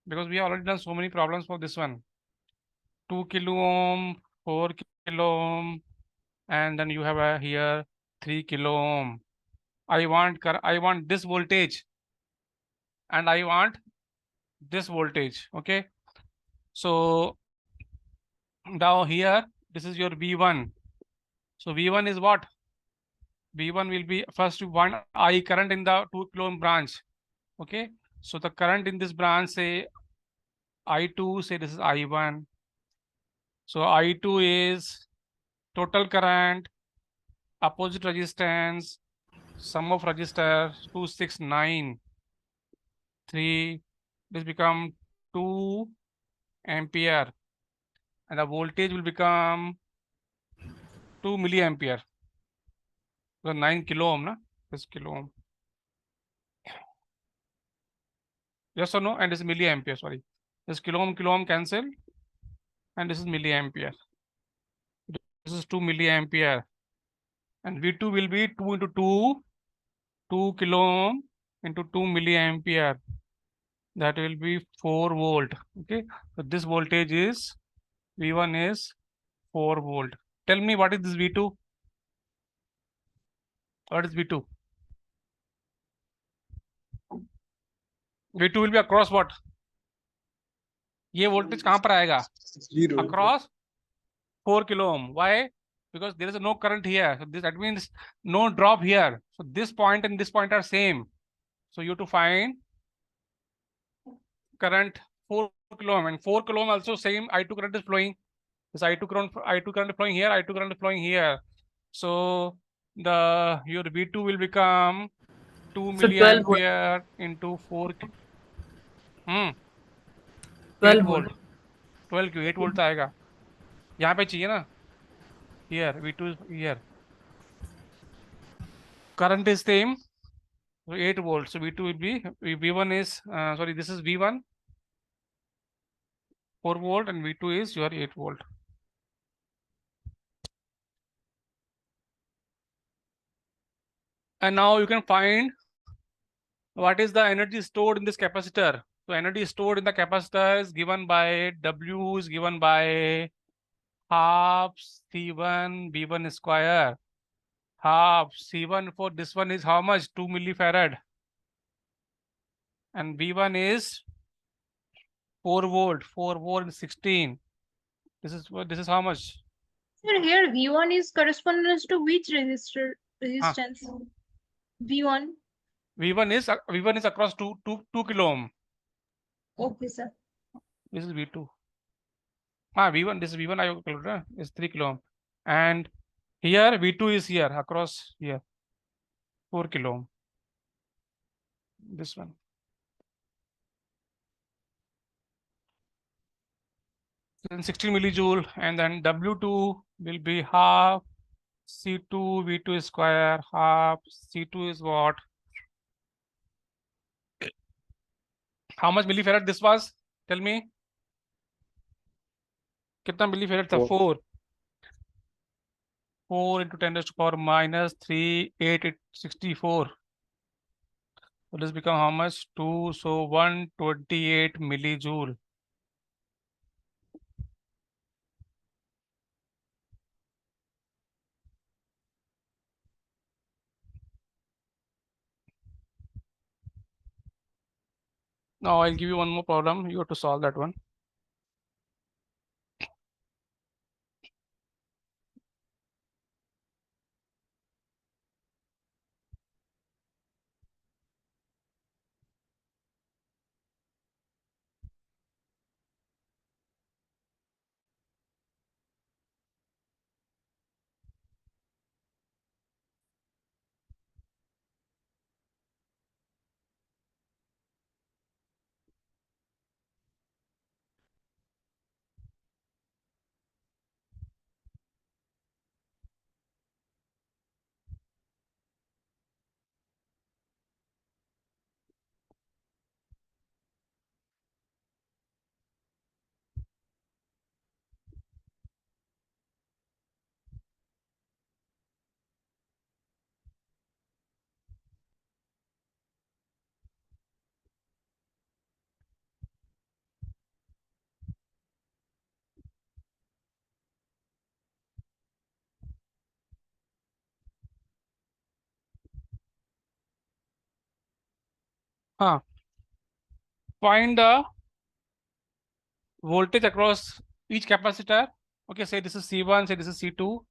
Speaker 1: because we have already done so many problems for this one. 2 kilo ohm, 4 kilo ohm, and then you have here 3 kilo ohm. I want this voltage, and I want this voltage. Okay. So now here this is your V1. So V1 is what? V1 will be first one I current in the 2 kilo ohm branch. Okay. So the current in this branch, say I2, say this is I1. So I2 is total current, opposite resistance, sum of resistor 269, 3. This become 2 ampere, and the voltage will become 2 milliampere. So 9 kilo ohm, na? This kilo ohm. Yes or no? And this is milliampere, sorry. This kilo ohm cancel. And this is milliampere. This is 2 milliampere. And V2 will be 2 into 2, 2 kilo ohm into 2 milliampere. That will be 4 volt. Okay. So this voltage is V1 is 4 volt. Tell me what is this V2? What is V2? V2 will be across what? ये voltage कहाँ पर आएगा?
Speaker 5: 0.
Speaker 1: Across 4 kilo ohm. Why? Because there is no current here. So that means no drop here. So this point and this point are same. So you have to find current 4 kilo ohm, and 4 kilo ohm also same I2 current is flowing. This I2 current is flowing here, I2 current is flowing here. So your V2 will become 2
Speaker 2: So 12 volt.
Speaker 1: milliampere into 4 8
Speaker 2: 12
Speaker 1: volt
Speaker 2: volt.
Speaker 1: 12 क्यों 8 volt आएगा यहाँ पे चाहिए ना here V2 is here current is same so 8 volts so V2 will be V1 is sorry this is V1 4 volt and V2 is your 8 volt. And now you can find what is the energy stored in this capacitor. So energy stored in the capacitor is given by W is given by half C1 V1 square. Half C1 for this one is how much? 2 millifarad. And V1 is 4 volt. 4 volt 16. This is how much?
Speaker 5: Sir, here V1 is correspondence to which resistance? V1.
Speaker 1: V1 is across 2 kilo ohm.
Speaker 5: Okay, sir.
Speaker 1: This is V2. V1, this is V1 I calculated is 3 kilo ohm. And here V2 is here across here 4 kilo ohm. This one. Then 16 millijoule and then W2 will be half C2 V2 square half C2 is what? How much millifarad this was? Tell me. कितना millifarad था? 4. 4 into 10 raised to power minus 3, 8, 64. So this become how much? 2, so 128 millijoule. Now I'll give you one more problem. You have to solve that one. Find the voltage across each capacitor. Okay, say this is C1, say this is C2,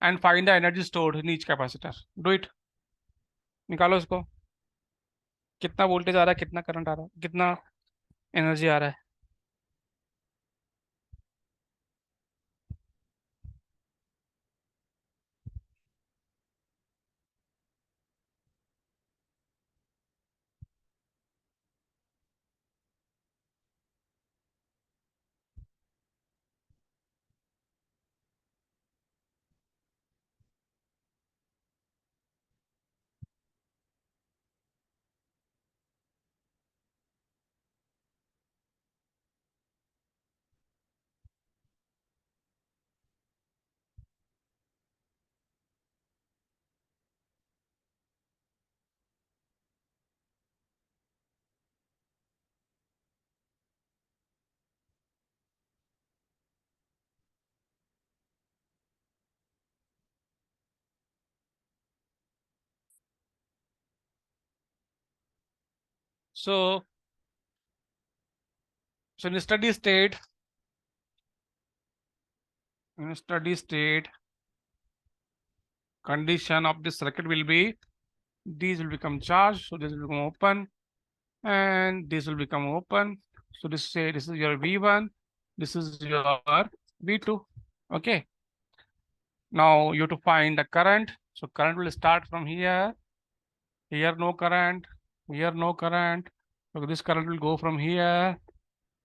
Speaker 1: and find the energy stored in each capacitor. Do it. निकालो इसको. कितना voltage आ रहा है, कितना current आ रहा है, कितना energy आ रहा है. So in a steady state, condition of this circuit will be these will become charged, so this will become open, and this will become open. So this is your V1, this is your V2. Okay. Now you have to find the current. So current will start from here. Here no current. Here no current. So this current will go from here,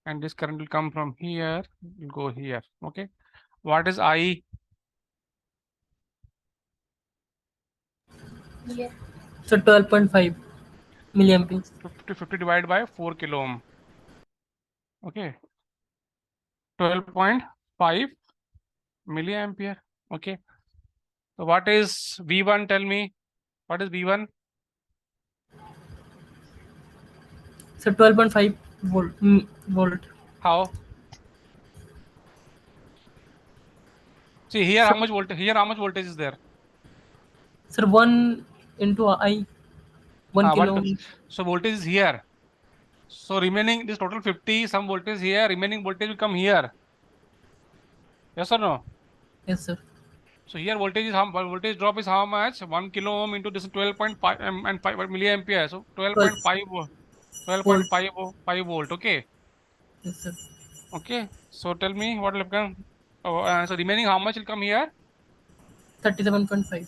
Speaker 1: and this current will come from here. Will go here. Okay. What is I?
Speaker 2: So 12.5 milliampere.
Speaker 1: 50 divided by 4 kilo ohm. Okay. 12.5 milliampere. Okay. So what is V1? Tell me. What is V1?
Speaker 2: So 12.5 volt.
Speaker 1: How? See here, how much voltage? Here, how much voltage is there?
Speaker 2: Sir, 1 into I, 1 kilo ohm.
Speaker 1: So voltage is here. So remaining this total 50, some voltage here, remaining voltage will come here. Yes or no?
Speaker 2: Yes, sir.
Speaker 1: So here voltage is how voltage drop is how much? 1 kilo ohm into this 12.5 and 5 milliampere. So 12.5
Speaker 2: Volt.
Speaker 1: 5 volt. Okay.
Speaker 2: Yes, sir.
Speaker 1: Okay. So tell me what will come. Oh, so remaining how much will come here?
Speaker 2: 37.5.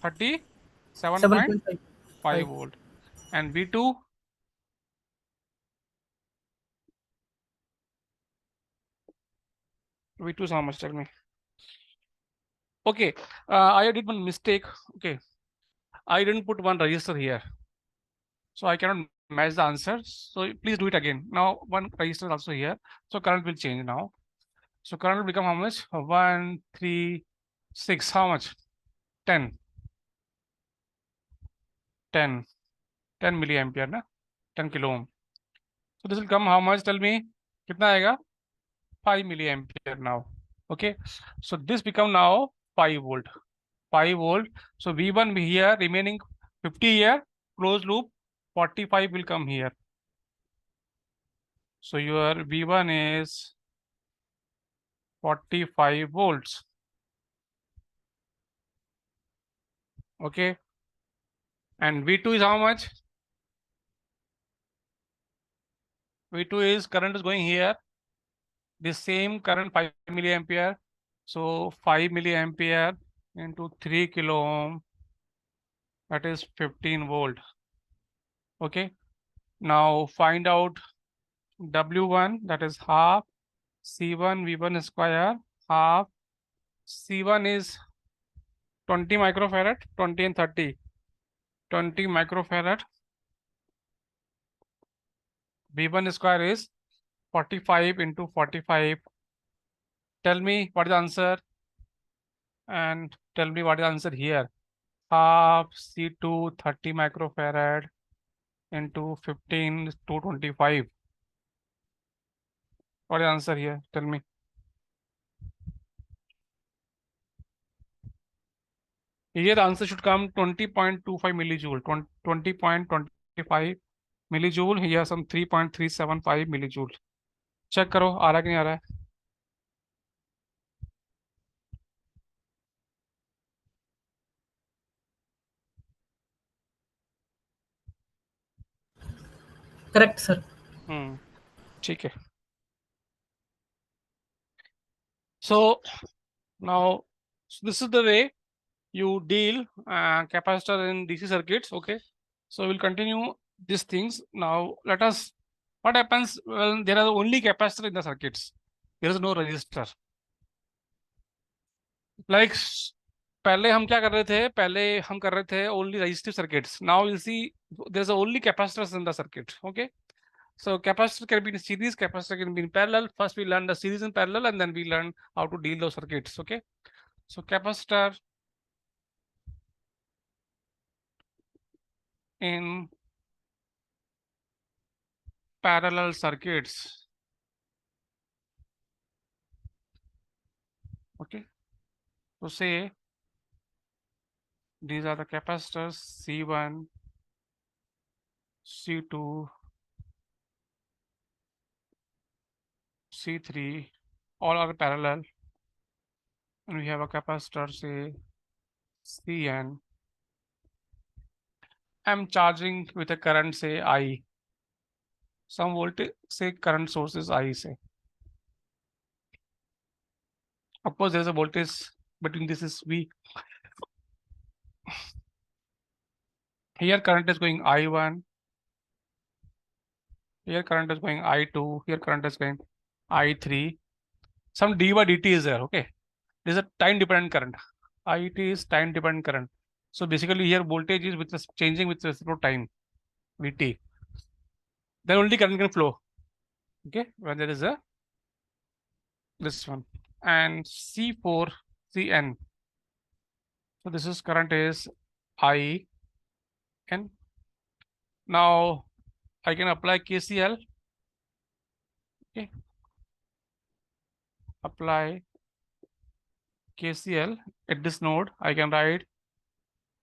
Speaker 1: 37.5
Speaker 2: 7.5.
Speaker 1: volt. And V2? V2 is how much? Tell me. Okay. I did one mistake. Okay. I didn't put one register here. So I cannot match the answer. So please do it again. Now one register is also here. So current will change now. So current will become how much? 1, 3, 6. How much? 10. 10. 10 milliampere na? 10 kilo ohm. So this will come how much? Tell me. Kitna aega? 5 milliampere now. Okay. So this become now 5 volt. 5 volt. So V1 be here, remaining 50 here, closed loop, 45 will come here. So your V1 is 45 volts. Okay. And V2 is how much? V2 is current is going here. The same current 5 milliampere. So 5 milliampere into 3 kilo ohm, that is 15 volt. Okay. Now find out W1, that is half C1 V1 square, half C1 is 20 microfarad, 20 and 30. 20 microfarad. V1 square is 45 into 45. Tell me what is the answer, and tell me what is the answer here. Half C2 30 microfarad into 15 is 225. What is the answer here? Tell me. Here the answer should come 20.25 millijoule. 20.25 millijoule. Here some 3.375 millijoule. Check करो आ रहा है कि नहीं आ रहा है.
Speaker 2: Correct, sir.
Speaker 1: ठीक है. So now this is the way you deal capacitor in DC circuits. Okay. So we'll continue these things. Now let us, what happens when there are only capacitor in the circuits? There is no resistor. Like पहले हम क्या कर रहे थे? पहले हम कर रहे थे only resistive circuits. Now you'll see there's only capacitors in the circuit. Okay. So capacitor can be in series, capacitor can be in parallel. First we learn the series and parallel, and then we learn how to deal those circuits. Okay. So capacitor in parallel circuits. Okay. So say these are the capacitors C1, C2, C3, all are parallel. And we have a capacitor say Cn. I'm charging with a current say I. Some voltage say current source is I say. Of course, there's a voltage between this is V. Here current is going I1. Here current is going I2. Here current is going I3. Some d by dt is there. Okay. This is a time dependent current. IT is time dependent current. So basically here voltage is with changing with respect to time, Vt. Then only current can flow. Okay, when there is a this one and C4 Cn. So this is current is I n. Now I can apply KCL. Okay, apply KCL at this node. I can write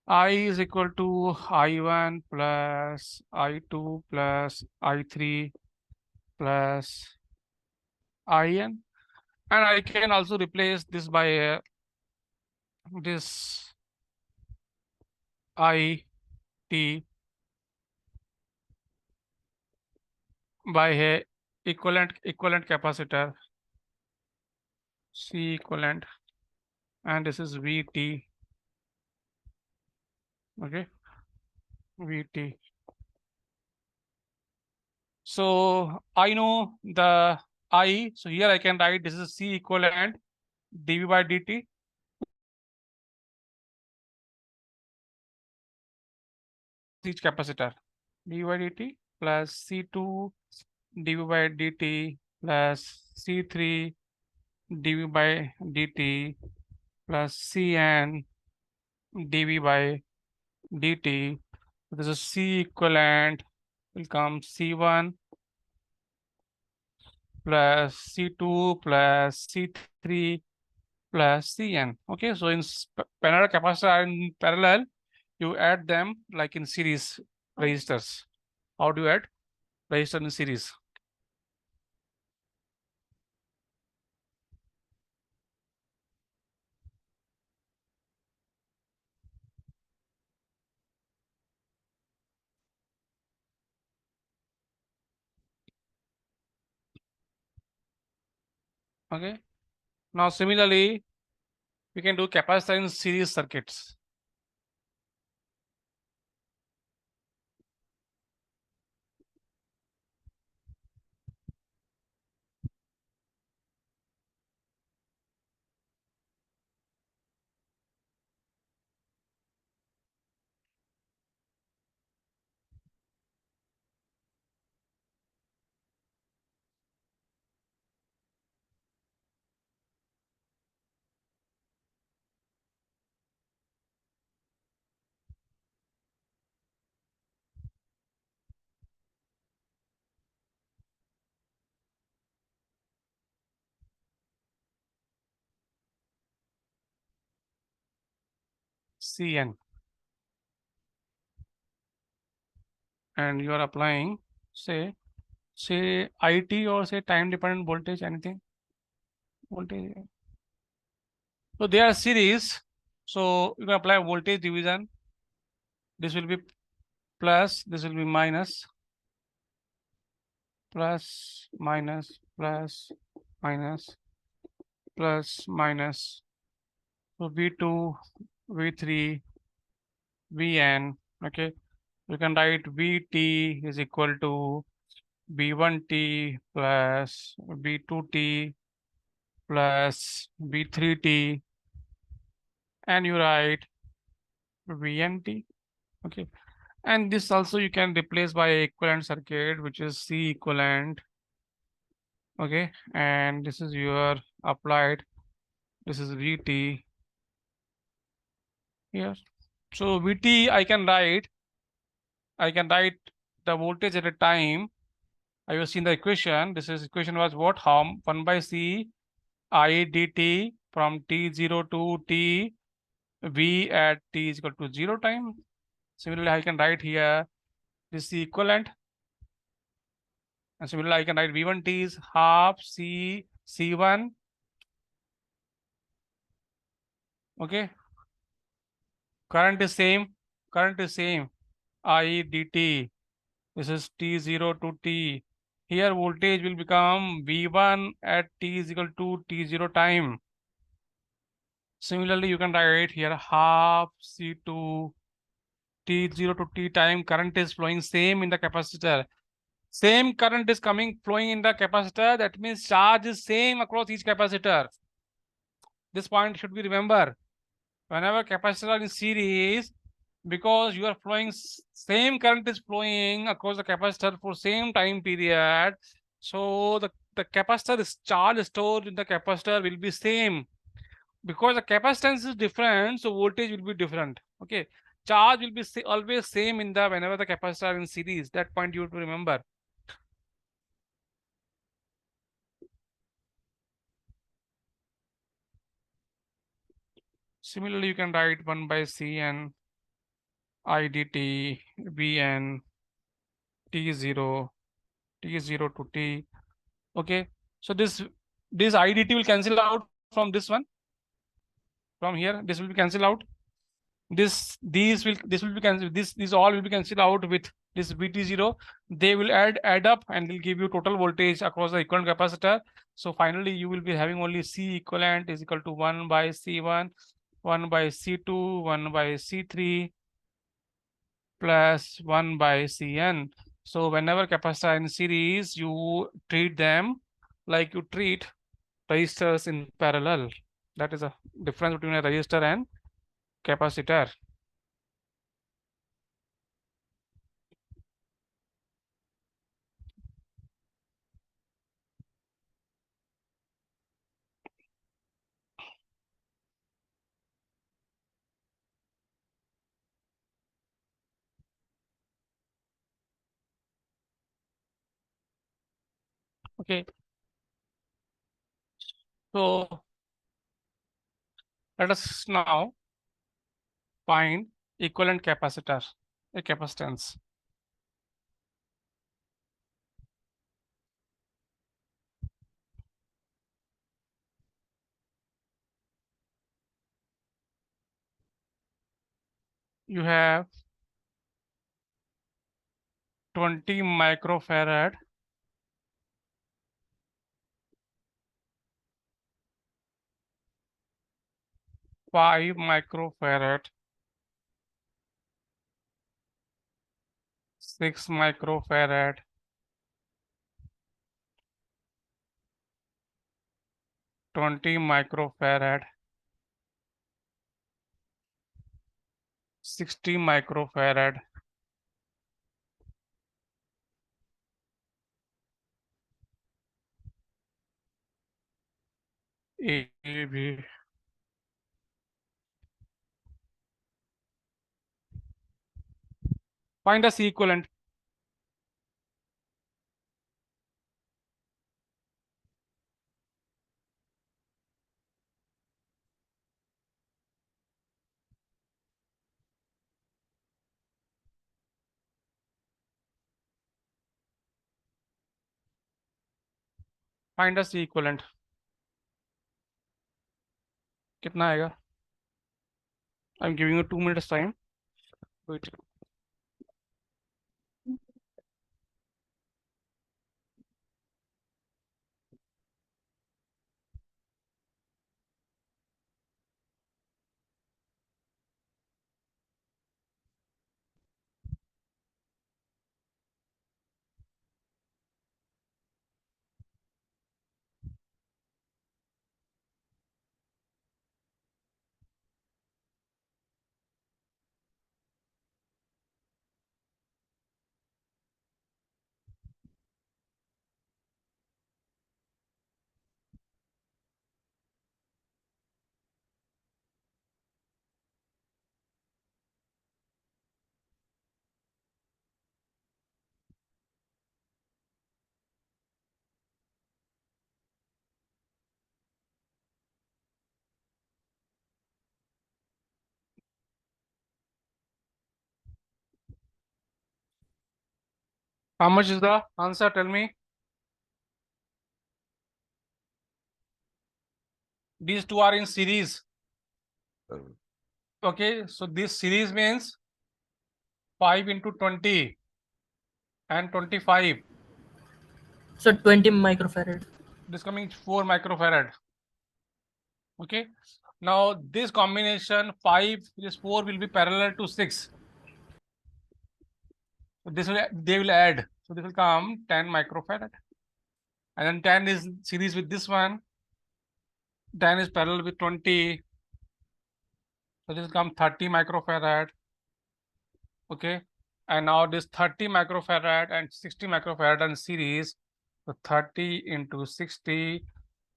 Speaker 1: I is equal to I1 plus I2 plus I3 plus In, and I can also replace this by this IT by a equivalent capacitor C equivalent, and this is Vt. Okay, Vt. So I know the I, so here I can write this is C equivalent dV by dt. Each capacitor dV by dt plus C2 dV by dt plus C3 dV by dt plus Cn dV by dt. This is C equivalent will come C1 plus C2 plus C3 plus Cn. Okay, so in parallel capacitor are in parallel, you add them like in series resistors. How do you add resistor in series? Okay. Now similarly, we can do capacitor in series circuits. Cn, and you are applying say IT or say time dependent voltage, anything voltage. So they are series. So you can apply voltage division. This will be plus, this will be minus, plus, minus, plus, minus, plus, minus. So V2, V3, Vn. Okay. You can write Vt is equal to V1t plus V2t plus V3t, and you write Vnt. Okay. And this also you can replace by equivalent circuit, which is C equivalent. Okay. And this is your applied. This is Vt here. So Vt I can write the voltage at a time. I was seeing the equation. This is equation was what? How 1 by C I dt from t0 to t v at t is equal to 0 time. Similarly, I can write here this is equivalent. And similarly, I can write V1t is half C C1. Okay. Current is same. Current is same. I dt. This is T0 to T. Here voltage will become V1 at T is equal to T0 time. Similarly, you can write here half C2 T0 to T time current is flowing same in the capacitor. Same current is flowing in the capacitor. That means charge is same across each capacitor. This point should be remember. Whenever capacitor are in series, because you are flowing same current is flowing across the capacitor for same time period. So the capacitor is charge stored in the capacitor will be same. Because the capacitance is different, so voltage will be different. Okay, charge will be always same in the whenever the capacitor are in series. That point you have to remember. Similarly, you can write 1 by Cn I dt Vn T0 to T. Okay, so this I dt will cancel out from this one. From here, this will be cancelled out. This will be cancelled. These all will be cancelled out with this Vt0. They will add up and will give you total voltage across the equivalent capacitor. So finally, you will be having only C equivalent is equal to 1 by C1, 1 by C2, 1 by C3 plus 1 by Cn. So whenever capacitor are in series, you treat them like you treat resistors in parallel. That is a difference between a resistor and capacitor. Okay. So let us now find equivalent capacitor, a capacitance. You have 20 microfarad, 5 microfarad, 6 microfarad, 20 microfarad, 60 microfarad, 80. Find the C equivalent. Find the C equivalent. कितना आएगा? I'm giving you 2 minutes time. Wait. How much is the answer? Tell me. These two are in series. Okay, so this series means 5 into 20 and 25.
Speaker 2: So 20 microfarad.
Speaker 1: This coming 4 microfarad. Okay, Now this combination 5, this 4 will be parallel to 6. So this will, they will add. So this will come 10 microfarad. And then 10 is series with this one. 10 is parallel with 20. So this will come 30 microfarad. Okay. And now this 30 microfarad and 60 microfarad in series. So 30 into 60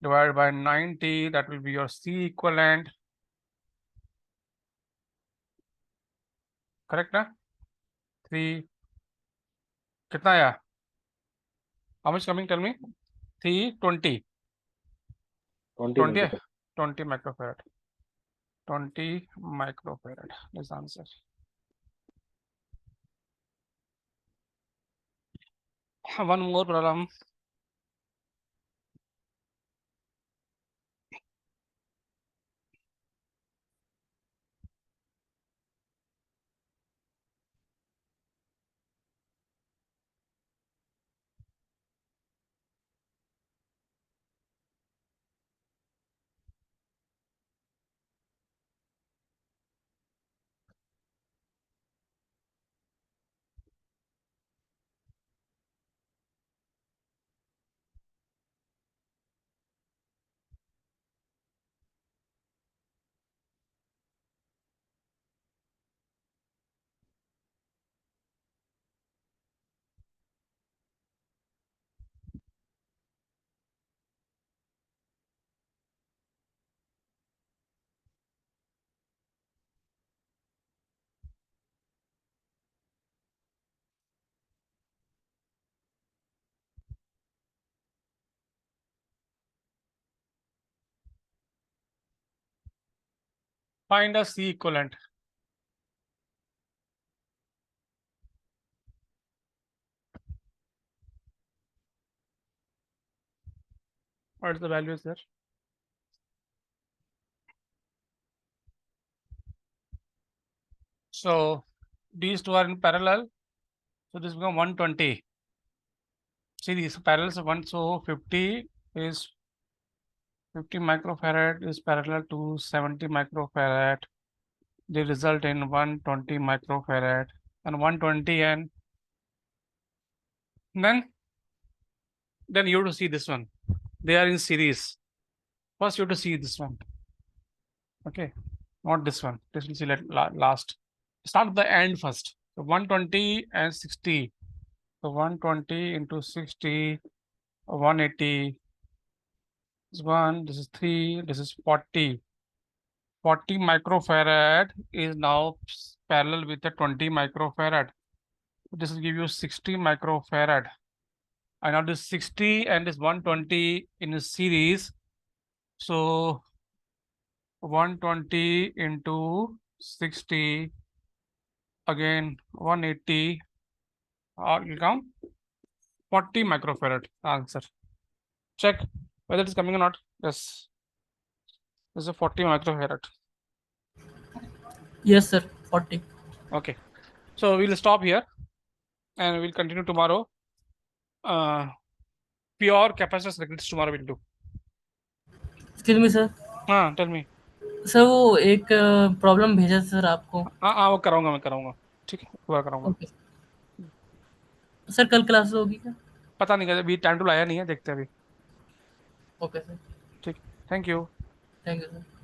Speaker 1: divided by 90, that will be your C equivalent. Correct, na? 3. Kitna aaya? How much coming? Tell me. 320. 20 microfarad. 20 microfarad. This answer. One more problem. Find a C equivalent. What is the value is there? So these two are in parallel. So this become 120. See these parallels of 1. So 50 is 50 microfarad is parallel to 70 microfarad. They result in 120 microfarad and 120, and then you have to see this one. They are in series. First you have to see this one. Okay, not this one. This will see last. Start at the end first. So 120 and 60. So 120 into 60, 180. This 1, this is 3, this is 40. 40 microfarad is now parallel with the 20 microfarad. This will give you 60 microfarad. And now this 60 and this 120 in a series. So 120 into 60, again 180, or you count 40 microfarad answer. Check whether it is coming or not. Yes, this is a 40 microfarad.
Speaker 2: Yes, sir. 40.
Speaker 1: Okay, so we'll stop here and we'll continue tomorrow. Pure capacitor circuits tomorrow we'll do.
Speaker 2: Excuse me sir.
Speaker 1: हाँ, tell me.
Speaker 2: Sir वो एक problem भेजा sir आपको.
Speaker 1: हाँ वो कराऊंगा, मैं कराऊंगा. ठीक है, पूरा कराऊंगा.
Speaker 2: Okay sir. कल क्लास होगी क्या?
Speaker 1: पता नहीं, अभी टाइम टू आया नहीं है, देखते हैं अभी.
Speaker 2: Okay sir.
Speaker 1: ठीक, thank you.
Speaker 2: Thank you sir.